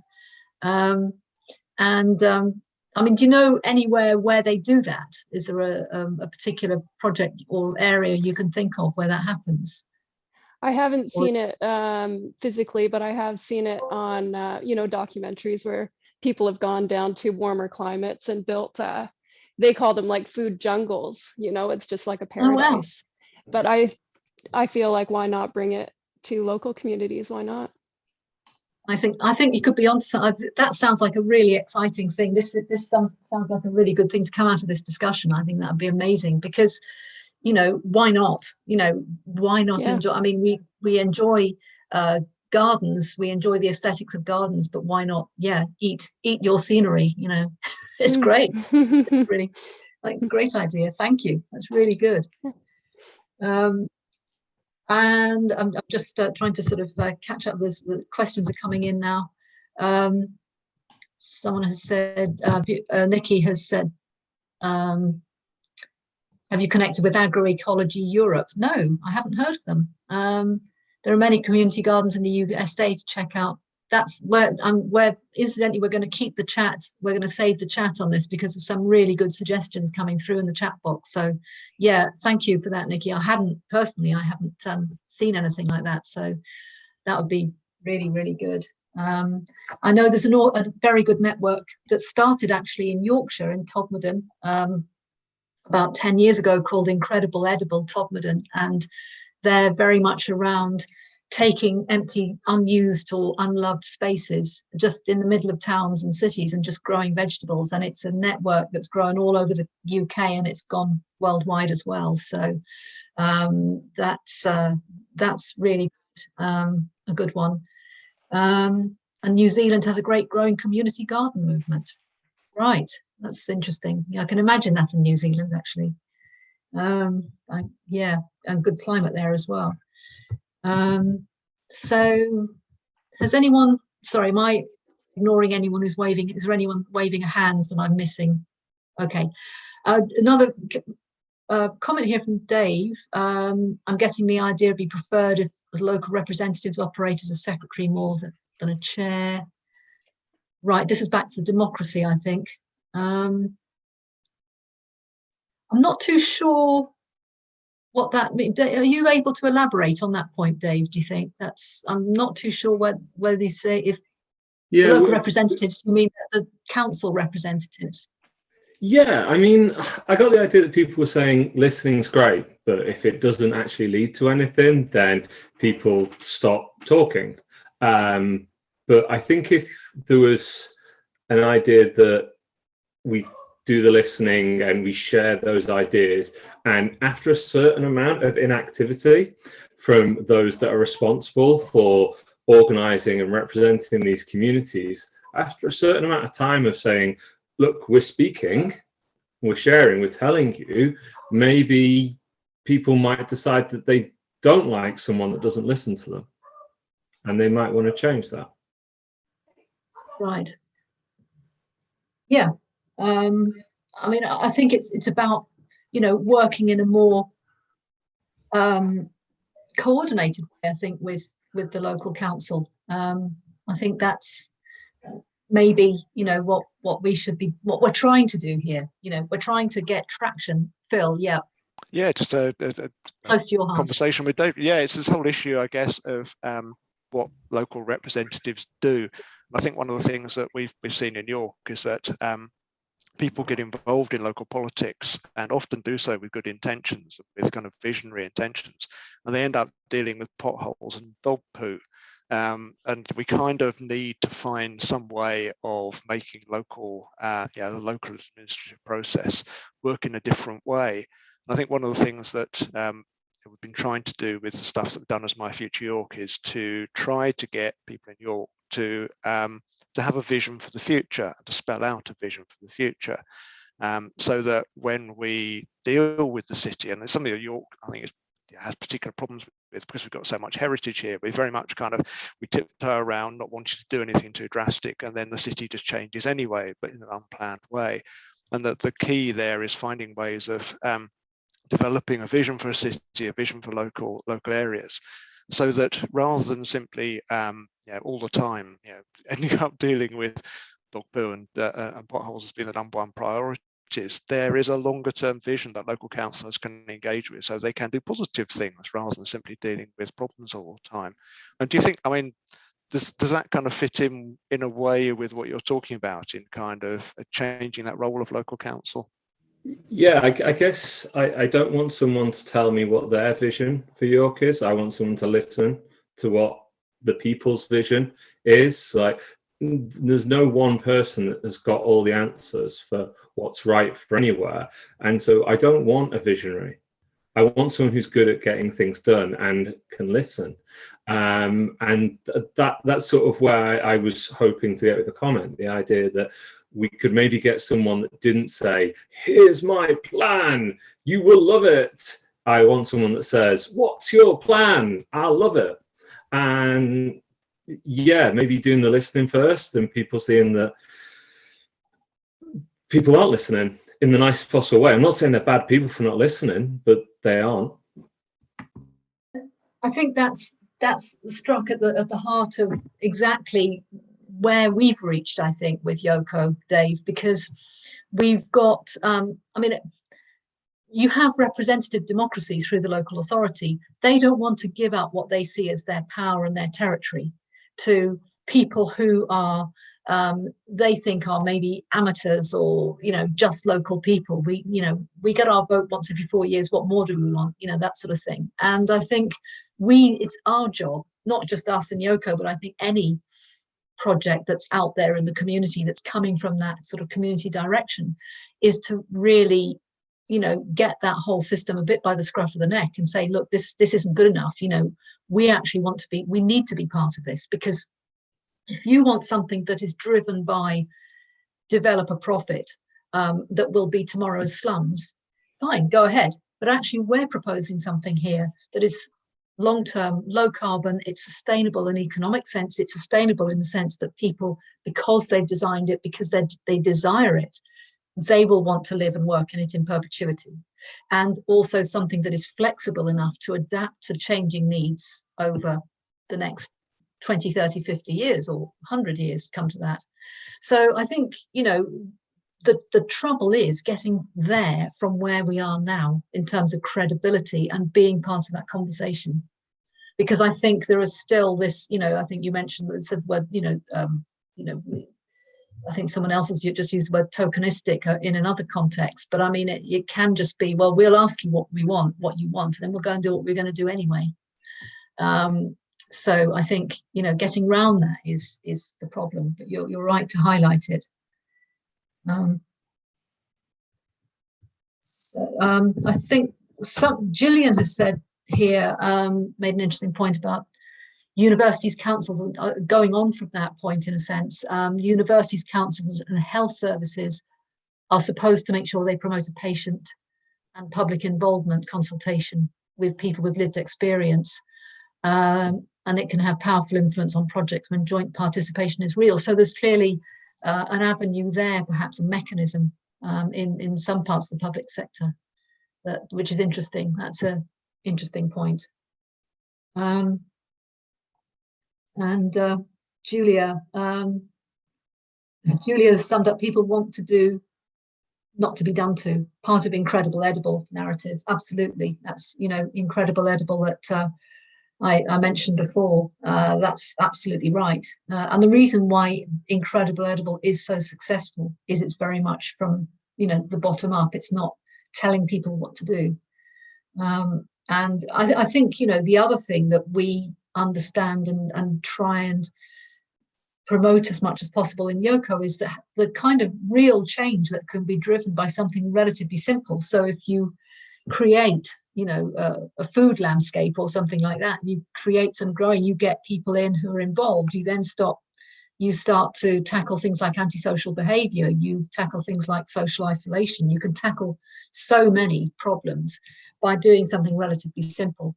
I mean, do you know anywhere where they do that? Is there a particular project or area you can think of where that happens? I haven't seen it physically, but I have seen it on, documentaries where people have gone down to warmer climates and built, they call them like food jungles, it's just like a paradise. Oh, wow. But I feel like, why not bring it to local communities? Why not? I think you could be onto something. That sounds like a really exciting thing. This sounds like a really good thing to come out of this discussion. I think that would be amazing, because why not? Why not enjoy? I mean, we enjoy gardens, we enjoy the aesthetics of gardens, but why not? Yeah, eat your scenery. It's great. It's really, it's a great idea. Thank you. That's really good. And I'm just trying to sort of catch up. The questions are coming in now. Someone has said, Nikki has said, have you connected with Agroecology Europe? No, I haven't heard of them. There are many community gardens in the USA to check out. That's where incidentally, we're going to keep the chat. We're going to save the chat on this, because there's some really good suggestions coming through in the chat box. So yeah, thank you for that, Nikki. I haven't seen anything like that. So that would be really, really good. I know there's a very good network that started actually in Yorkshire, in Todmorden, about 10 years ago, called Incredible Edible Todmorden. And they're very much around taking empty, unused or unloved spaces just in the middle of towns and cities and just growing vegetables. And it's a network that's grown all over the UK, and it's gone worldwide as well. So that's really a good one. And New Zealand has a great growing community garden movement. Right, that's interesting. Yeah, I can imagine that in New Zealand, actually. Yeah, and good climate there as well. So has anyone, sorry, am I ignoring anyone who's waving? Is there anyone waving a hand that I'm missing? Okay. Another comment here from Dave. I'm getting the idea it'd be preferred if the local representatives operate as a secretary more than a chair. Right, this is back to the democracy, I think. I'm not too sure what that means. Are you able to elaborate on that point, Dave? Do you think I'm not too sure whether you say if the local representatives, you mean the council representatives? Yeah, I mean, I got the idea that people were saying listening's great, but if it doesn't actually lead to anything, then people stop talking. But I think if there was an idea that we do the listening and we share those ideas. And after a certain amount of inactivity from those that are responsible for organising and representing these communities, after a certain amount of time of saying, look, we're speaking, we're sharing, we're telling you, maybe people might decide that they don't like someone that doesn't listen to them, and they might want to change that. Right. Yeah. I mean, I think it's about, you know, working in a more coordinated way, I think, with the local council. I think that's maybe, you know, what we should be, what we're trying to do here. You know, we're trying to get traction. Phil, yeah. Yeah, just a Close to your heart. conversation with Dave. Yeah, it's this whole issue, I guess, of what local representatives do. And I think one of the things that we've seen in York is that people get involved in local politics and often do so with good intentions, with kind of visionary intentions, and they end up dealing with potholes and dog poo. And we kind of need to find some way of making local, the local administrative process work in a different way. And I think one of the things that we've been trying to do with the stuff that we've done as My Future York is to try to get people in York to have a vision for the future, to spell out a vision for the future, so that when we deal with the city, and there's something that York, I think, has particular problems with because we've got so much heritage here. We very much kind of, we tiptoe around not wanting to do anything too drastic, and then the city just changes anyway, but in an unplanned way. And that the key there is finding ways of developing a vision for a city, a vision for local areas, so that rather than simply all the time ending up dealing with dog poo and potholes as being the number one priority, there is a longer term vision that local councillors can engage with, so they can do positive things rather than simply dealing with problems all the time. And do you think, I mean, does that kind of fit in a way with what you're talking about in kind of changing that role of local council? Yeah, I guess I don't want someone to tell me what their vision for York is. I want someone to listen to what the people's vision is. Like, there's no one person that has got all the answers for what's right for anywhere. And so I don't want a visionary. I want someone who's good at getting things done and can listen. And that's sort of where I was hoping to get with the comment, the idea that we could maybe get someone that didn't say, here's my plan, you will love it. I want someone that says, what's your plan? I'll love it. And yeah, maybe doing the listening first and people seeing that people aren't listening in the nicest possible way. I'm not saying they're bad people for not listening, but they aren't. I think that's struck at the heart of exactly where we've reached, I think, with YoCo, Dave, because we've got, I mean, you have representative democracy through the local authority. They don't want to give up what they see as their power and their territory to people who are, they think are maybe amateurs or, you know, just local people. We get our vote once every 4 years. What more do we want? You know, that sort of thing. And I think it's our job, not just us in YoCo, but I think any project that's out there in the community that's coming from that sort of community direction, is to really, you know, get that whole system a bit by the scruff of the neck and say, look, this isn't good enough. You know, we actually we need to be part of this, because if you want something that is driven by developer profit, that will be tomorrow's slums, fine, go ahead. But actually, we're proposing something here that is long-term, low carbon, it's sustainable in economic sense, it's sustainable in the sense that people, because they've designed it, because they desire it, they will want to live and work in it in perpetuity. And also something that is flexible enough to adapt to changing needs over the next 20, 30, 50 years or 100 years, come to that. So I think, you know, the trouble is getting there from where we are now in terms of credibility and being part of that conversation. Because I think there is still this, you know, I think you mentioned that said, well, I think someone else has just used the word tokenistic in another context, but I mean, it can just be, well, we'll ask you what you want, and then we'll go and do what we're going to do anyway. So I think, you know, getting around that is the problem, but you're right to highlight it. So, I think Gillian has said here, made an interesting point about universities, councils, going on from that point in a sense. Universities, councils and health services are supposed to make sure they promote a patient and public involvement consultation with people with lived experience. And it can have powerful influence on projects when joint participation is real. So there's clearly an avenue there, perhaps a mechanism in some parts of the public sector, which is interesting. That's an interesting point. And Julia summed up, people want to do, not to be done to, part of incredible edible narrative. Absolutely. That's, incredible edible that I mentioned before. That's absolutely right. And the reason why incredible edible is so successful is it's very much from, the bottom up. It's not telling people what to do. And I think, the other thing that we understand and try and promote as much as possible in YoCo is that the kind of real change that can be driven by something relatively simple. So if you create, a food landscape or something like that, you create some growing, you get people in who are involved, you start to tackle things like antisocial behavior, you tackle things like social isolation. You can tackle so many problems by doing something relatively simple.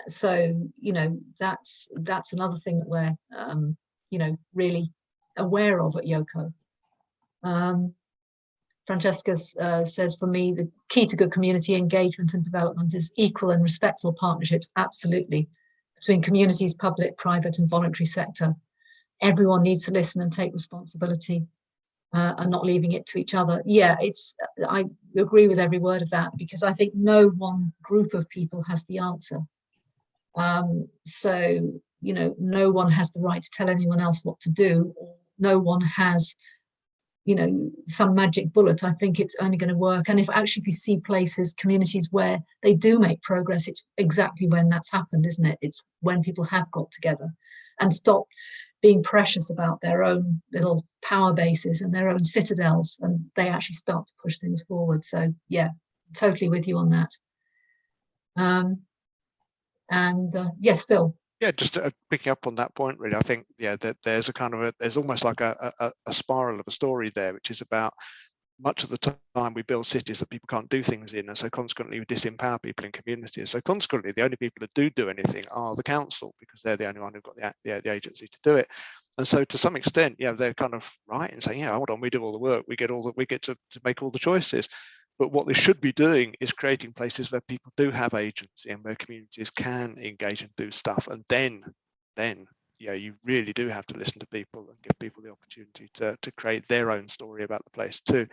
So, that's another thing that we're, really aware of at YoCo. Francesca says, for me, the key to good community engagement and development is equal and respectful partnerships, absolutely, between communities, public, private and voluntary sector. Everyone needs to listen and take responsibility and not leaving it to each other. Yeah, I agree with every word of that, because I think no one group of people has the answer. So, no one has the right to tell anyone else what to do, or no one has, some magic bullet. I think it's only going to work. And if you see places, communities where they do make progress, it's exactly when that's happened, isn't it? It's when people have got together and stop being precious about their own little power bases and their own citadels, and they actually start to push things forward. So yeah, totally with you on that. Yes, Phil. Yeah, just picking up on that point, really, I think, that there's there's almost like a spiral of a story there, which is about much of the time we build cities that people can't do things in, and so consequently we disempower people in communities. So consequently, the only people that do anything are the council, because they're the only one who've got the agency to do it. And so to some extent, they're kind of right in saying, hold on, we do all the work, we get to make all the choices. But what they should be doing is creating places where people do have agency and where communities can engage and do stuff. And then you really do have to listen to people and give people the opportunity to create their own story about the place too.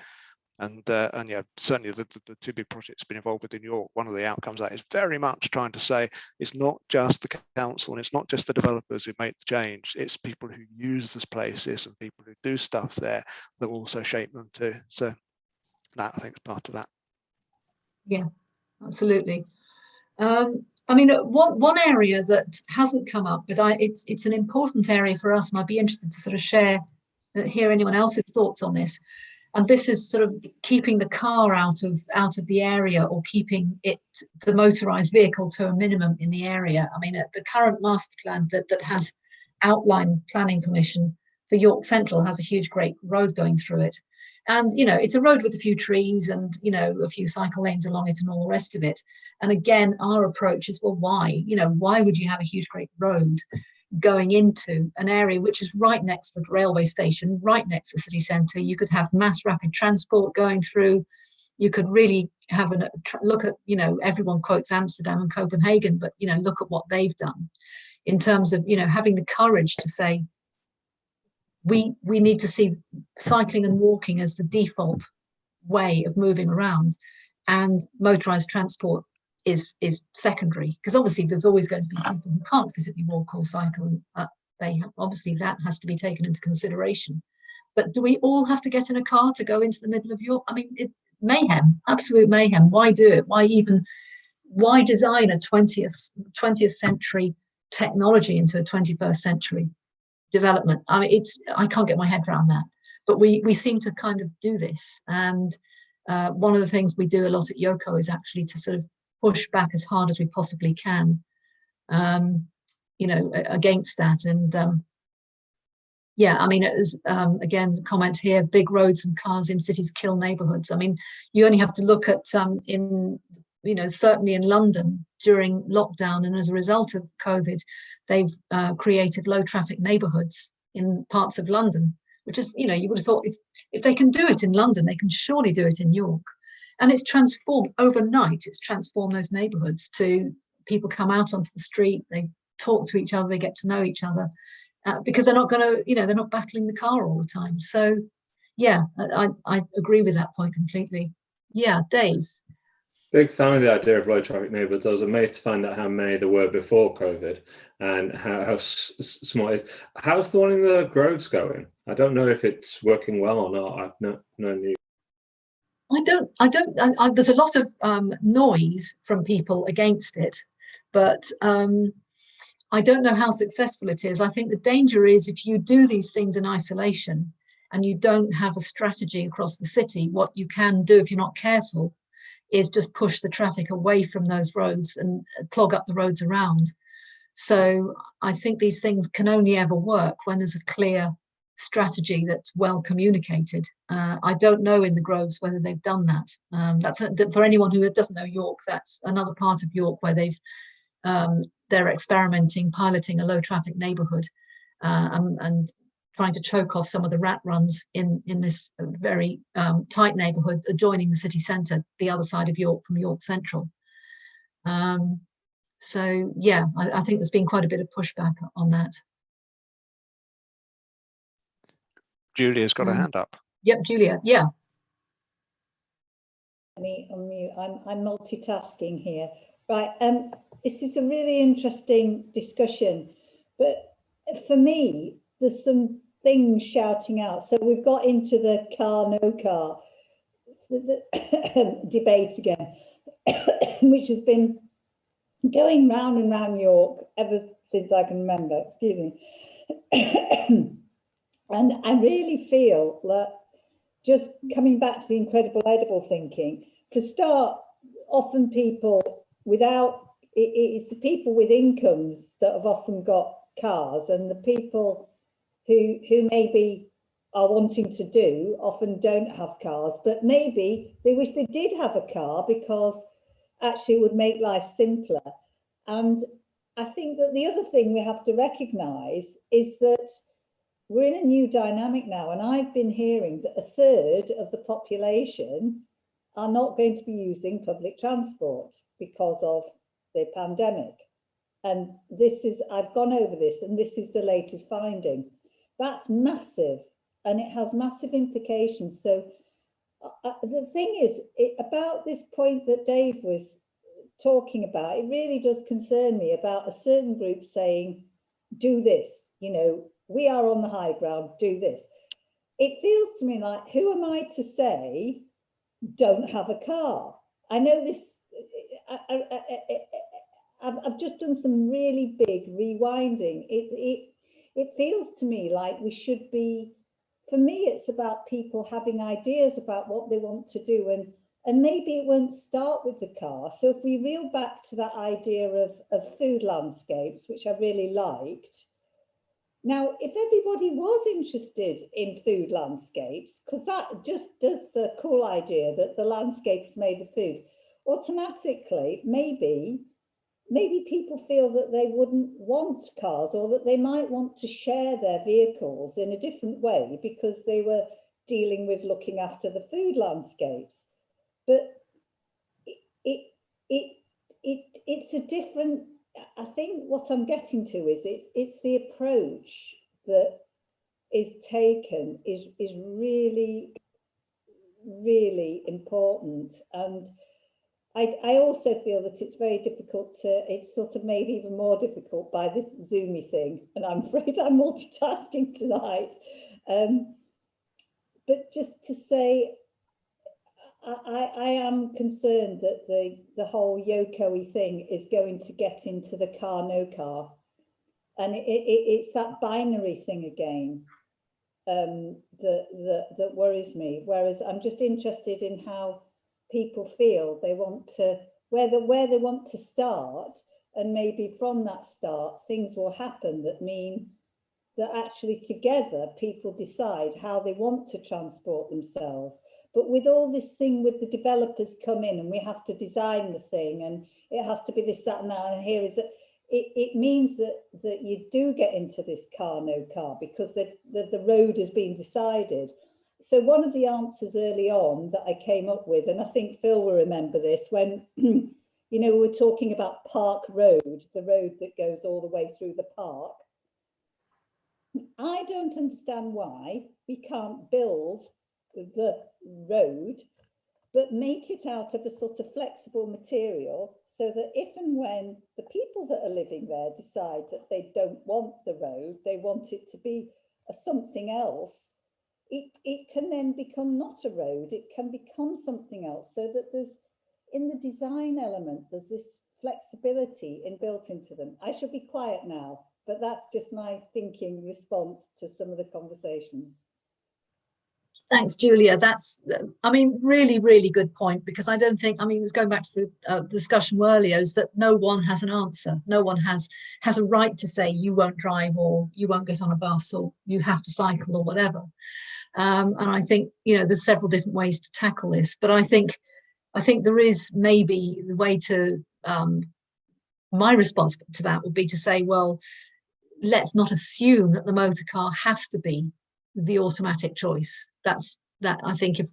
And certainly the two big projects been involved with in York, one of the outcomes of that is very much trying to say it's not just the council and it's not just the developers who make the change, it's people who use those places and people who do stuff there that also shape them too. So that, I think, is part of that. Yeah, absolutely. I mean, one area that hasn't come up, but it's an important area for us, and I'd be interested to sort of hear anyone else's thoughts on this. And this is sort of keeping the car out of the area, or keeping the motorised vehicle to a minimum in the area. I mean, the current master plan that has outline planning permission for York Central has a huge, great road going through it. And, it's a road with a few trees and, a few cycle lanes along it and all the rest of it. And again, our approach is, well, why? Why would you have a huge, great road going into an area which is right next to the railway station, right next to the city centre? You could have mass rapid transport going through. You could really have a look at, everyone quotes Amsterdam and Copenhagen, but, look at what they've done in terms of, having the courage to say, we need to see cycling and walking as the default way of moving around, and motorised transport is secondary, because obviously there's always going to be people who can't physically walk or cycle. Obviously that has to be taken into consideration. But do we all have to get in a car to go into the middle of York? I mean, mayhem, absolute mayhem. Why do it? Why design a 20th century technology into a 21st century development? I mean, I can't get my head around that. But we seem to kind of do this, and one of the things we do a lot at YoCo is actually to sort of push back as hard as we possibly can, you know, against that. And yeah, I mean, it is, again, the comment here, big roads and cars in cities kill neighborhoods. I mean, you only have to look at in, you know, certainly in London during lockdown, and as a result of COVID, they've created low traffic neighborhoods in parts of London, which is, you know, you would have thought if they can do it in London, they can surely do it in York. And it's transformed overnight. It's transformed those neighborhoods to people come out onto the street, they talk to each other, they get to know each other, because they're not going to, you know, they're not battling the car all the time. So yeah, I agree with that point completely. Yeah, Dave. Big fan of the idea of low traffic neighbourhoods. I was amazed to find out how many there were before COVID and how small it is. How's the one in the Groves going? I don't know if it's working well or not. I've no news. There's a lot of noise from people against it, but I don't know how successful it is. I think the danger is if you do these things in isolation and you don't have a strategy across the city, what you can do if you're not careful is just push the traffic away from those roads and clog up the roads around. So I think these things can only ever work when there's a clear strategy that's well communicated. I don't know in the Groves whether they've done that. For anyone who doesn't know York, that's another part of York where they're experimenting, piloting a low traffic neighbourhood and trying to choke off some of the rat runs in this very tight neighbourhood adjoining the city centre, the other side of York from York Central. So yeah, I think there's been quite a bit of pushback on that. Julia's got a hand up. Yep, Julia, yeah. Me on mute. I'm multitasking here. Right, this is a really interesting discussion, but for me, there's some things shouting out. So we've got into the car, no car the debate again, which has been going round and round York ever since I can remember, excuse me. And I really feel that just coming back to the incredible edible thinking, for start, often people without, it's the people with incomes that have often got cars, and the people who maybe are wanting to do often don't have cars, but maybe they wish they did have a car because actually it would make life simpler. And I think that the other thing we have to recognise is that we're in a new dynamic now, and I've been hearing that a third of the population are not going to be using public transport because of the pandemic. And this is, I've gone over this, and this is the latest finding. That's massive, and it has massive implications. So the thing is, about this point that Dave was talking about, it really does concern me about a certain group saying, do this, you know, we are on the high ground, do this. It feels to me like, who am I to say, don't have a car? I know this, I've just done some really big rewinding. It feels to me like we should be, for me, it's about people having ideas about what they want to do, and maybe it won't start with the car. So if we reel back to that idea of food landscapes, which I really liked. Now, if everybody was interested in food landscapes, because that just does the cool idea that the landscape is made of food, automatically, maybe people feel that they wouldn't want cars, or that they might want to share their vehicles in a different way because they were dealing with looking after the food landscapes. But it's a different, I think what I'm getting to is it's the approach that is taken is really, really important. And I also feel that it's very difficult it's sort of made even more difficult by this Zoomy thing. And I'm afraid I'm multitasking tonight. But just to say, I am concerned that the whole YoCo-y thing is going to get into the car, no car. And it's that binary thing again. that worries me. Whereas I'm just interested in how people feel they want to, where they want to start, and maybe from that start things will happen that mean that actually together people decide how they want to transport themselves. But with all this thing with the developers come in and we have to design the thing and it has to be this, that and that, and here is it, it means that you do get into this car, no car, because the road has been decided. So one of the answers early on that I came up with, and I think Phil will remember this, when you know, we were talking about Park Road, the road that goes all the way through the park. I don't understand why we can't build the road, but make it out of a sort of flexible material so that if and when the people that are living there decide that they don't want the road, they want it to be something else, it can then become not a road, it can become something else, so that there's, in the design element, there's this flexibility built into them. I shall be quiet now, but that's just my thinking response to some of the conversations. Thanks, Julia. That's, I mean, really, really good point, because I don't think, I mean, it's going back to the discussion earlier, is that no one has an answer. No one has a right to say you won't drive, or you won't get on a bus, or you have to cycle, or whatever. And I think, you know, there's several different ways to tackle this, but I think there is maybe the way to, my response to that would be to say, well, let's not assume that the motor car has to be the automatic choice. That I think if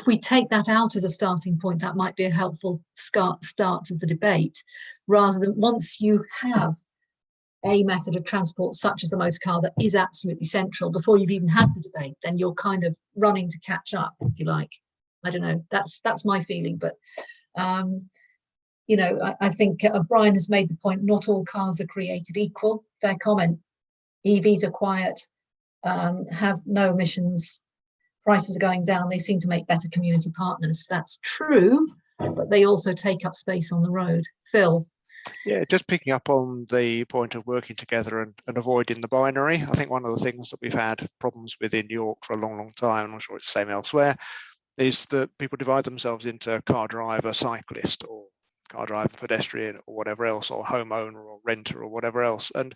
we take that out as a starting point, that might be a helpful start to the debate, rather than once you have a method of transport such as the motor car that is absolutely central, before you've even had the debate, then you're kind of running to catch up, if you like. I don't know, that's my feeling, but you know, I think Brian has made the point, not all cars are created equal. Fair comment. EVs are quiet, have no emissions, prices are going down, they seem to make better community partners. That's true, but they also take up space on the road. Phil? Yeah, just picking up on the point of working together and avoiding the binary. I think one of the things that we've had problems with in York for a long, long time, and I'm sure it's the same elsewhere, is that people divide themselves into car driver, cyclist, or car driver, pedestrian, or whatever else, or homeowner, or renter, or whatever else. And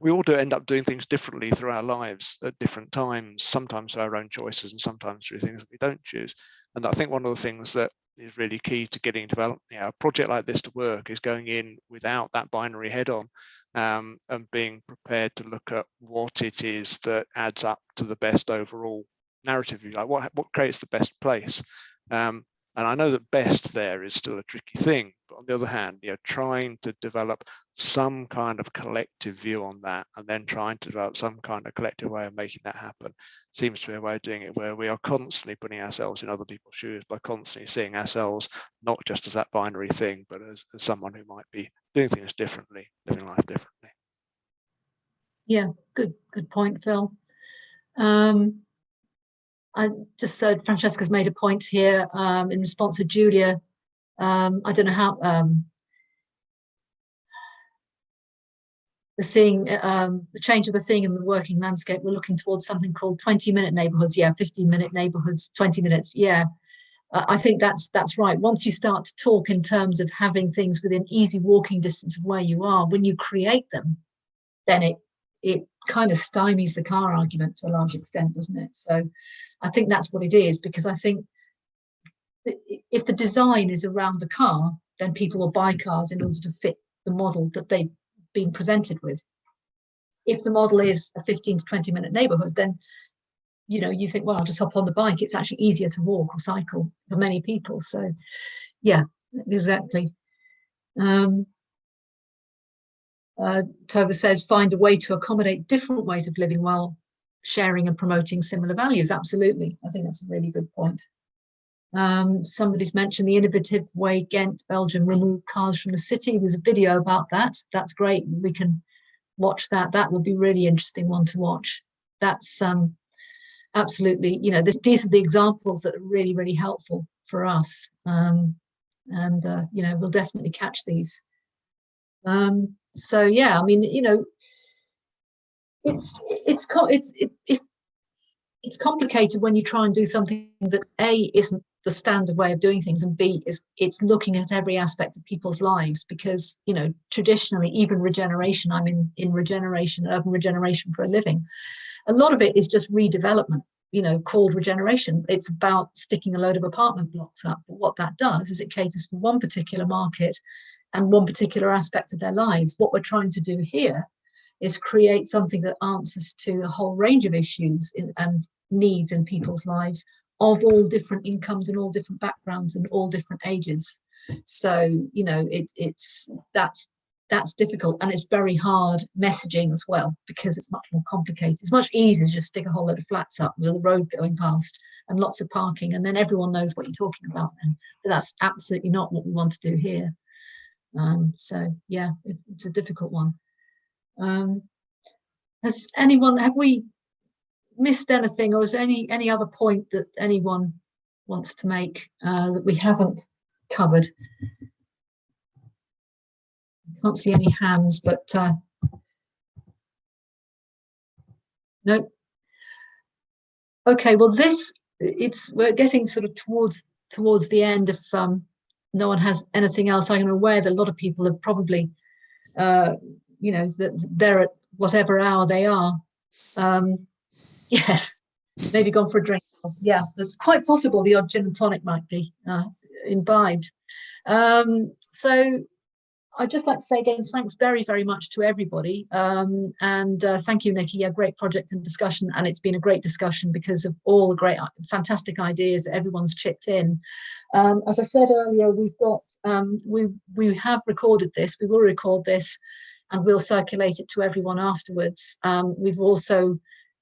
we all do end up doing things differently through our lives at different times, sometimes through our own choices and sometimes through things that we don't choose. And I think one of the things that is really key to getting developed, you know, a project like this to work is going in without that binary head on, and being prepared to look at what it is that adds up to the best overall narrative. Like what creates the best place. And I know that best there is still a tricky thing, but on the other hand, you know, trying to develop some kind of collective view on that, and then trying to develop some kind of collective way of making that happen, seems to be a way of doing it where we are constantly putting ourselves in other people's shoes by constantly seeing ourselves not just as that binary thing, but as someone who might be doing things differently, living life differently. Yeah, good point, Phil. I just said Francesca's made a point here in response to Julia. I don't know how we're seeing the change that we're seeing in the working landscape. We're looking towards something called 20-minute neighborhoods. Yeah, 15-minute neighborhoods, 20 minutes. Yeah, I think that's right. Once you start to talk in terms of having things within easy walking distance of where you are, when you create them, then it kind of stymies the car argument to a large extent, doesn't it? So I think that's what it is, because I think if the design is around the car, then people will buy cars in order to fit the model that they've been presented with. If the model is a 15 to 20 minute neighborhood, then you know, you think, well, I'll just hop on the bike. It's actually easier to walk or cycle for many people. So yeah, exactly. Tova says, find a way to accommodate different ways of living while sharing and promoting similar values. Absolutely. I think that's a really good point. Somebody's mentioned the innovative way Ghent, Belgium removed cars from the city. There's a video about that. That's great. We can watch that. That would be really interesting one to watch. That's absolutely, you know, these are the examples that are really, really helpful for us. You know, we'll definitely catch these. So yeah, I mean, you know, It's complicated when you try and do something that A, isn't the standard way of doing things, and B, it's looking at every aspect of people's lives, because, you know, traditionally, even regeneration, I'm in regeneration, urban regeneration for a living, a lot of it is just redevelopment, you know, called regeneration. It's about sticking a load of apartment blocks up. But what that does is it caters for one particular market and one particular aspect of their lives. What we're trying to do here is create something that answers to a whole range of issues and needs in people's lives of all different incomes and all different backgrounds and all different ages. So, you know, that's difficult, and it's very hard messaging as well, because it's much more complicated. It's much easier to just stick a whole load of flats up with a road going past and lots of parking, and then everyone knows what you're talking about then. But that's absolutely not what we want to do here. So yeah, it's a difficult one. Have we missed anything, or is there any other point that anyone wants to make that we haven't covered? I can't see any hands, but no. Okay, well, we're getting sort of towards the end. If no one has anything else, I'm aware that a lot of people have probably you know, that they're at whatever hour they are. Yes, maybe gone for a drink. Yeah, there's quite possible the odd gin and tonic might be imbibed. So I'd just like to say again, thanks very, very much to everybody. And thank you, Nikki. A great project and discussion. And it's been a great discussion because of all the great, fantastic ideas that everyone's chipped in. As I said earlier, we've got, we have recorded this, we will record this, and we'll circulate it to everyone afterwards. We've also,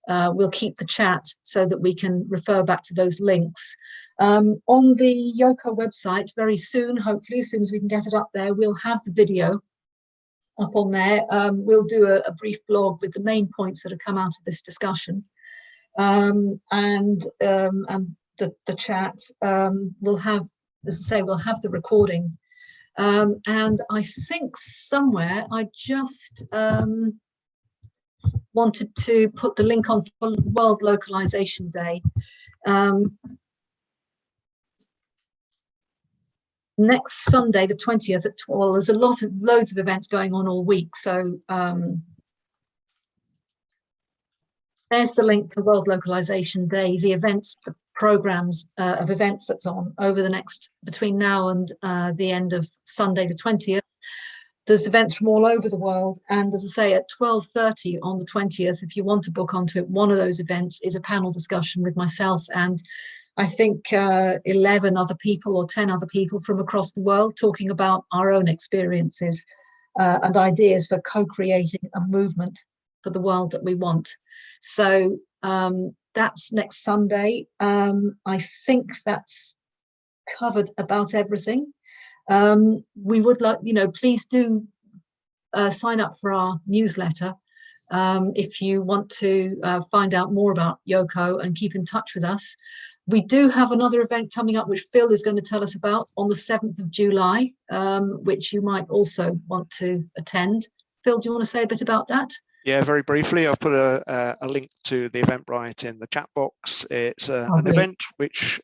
we'll keep the chat so that we can refer back to those links. On the YoCo website very soon, hopefully as soon as we can get it up there, we'll have the video up on there. We'll do a brief blog with the main points that have come out of this discussion. And the chat, we'll have, as I say, we'll have the recording. And I think somewhere I just wanted to put the link on for World Localisation Day. Next Sunday, the 20th at 12, there's loads of events going on all week. So there's the link to World Localisation Day, the events, the programs of events that's on over the next, between now and the end of Sunday, the 20th. There's events from all over the world. And as I say, at 12:30 on the 20th, if you want to book onto it, one of those events is a panel discussion with myself and I think 11 other people or 10 other people from across the world talking about our own experiences and ideas for co-creating a movement for the world that we want. So that's next Sunday. I think that's covered about everything. We would like, you know, please do sign up for our newsletter if you want to find out more about YoCo and keep in touch with us. We do have another event coming up, which Phil is going to tell us about on the 7th of July, which you might also want to attend. Phil, do you want to say a bit about that? Yeah, very briefly, I've put a link to the Eventbrite in the chat box. It's an event which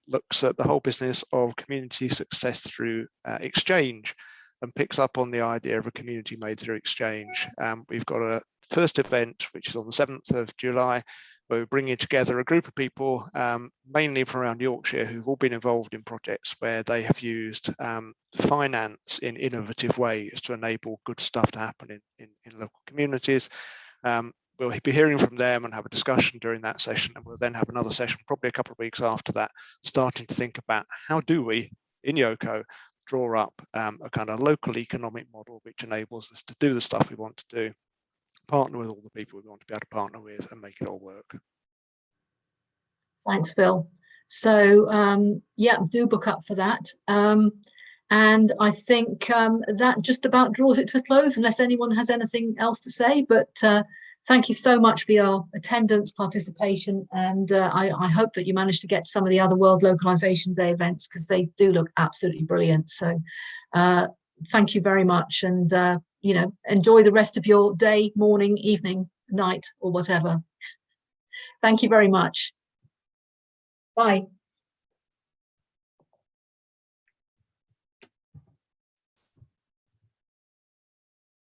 looks at the whole business of community success through exchange and picks up on the idea of a community made through exchange. We've got a first event, which is on the 7th of July, where we're bringing together a group of people, mainly from around Yorkshire, who've all been involved in projects where they have used finance in innovative ways to enable good stuff to happen in local communities. We'll be hearing from them and have a discussion during that session, and we'll then have another session probably a couple of weeks after that, starting to think about how do we, in YoCo, draw up a kind of local economic model which enables us to do the stuff we want to do, partner with all the people we want to be able to partner with, and make it all work. Thanks, Phil. So yeah, do book up for that. And I think that just about draws it to a close, unless anyone has anything else to say. But thank you so much for your attendance, participation, and I hope that you managed to get some of the other World Localisation Day events, because they do look absolutely brilliant. So thank you very much, and you know, enjoy the rest of your day, morning, evening, night or whatever. Thank you very much. Bye.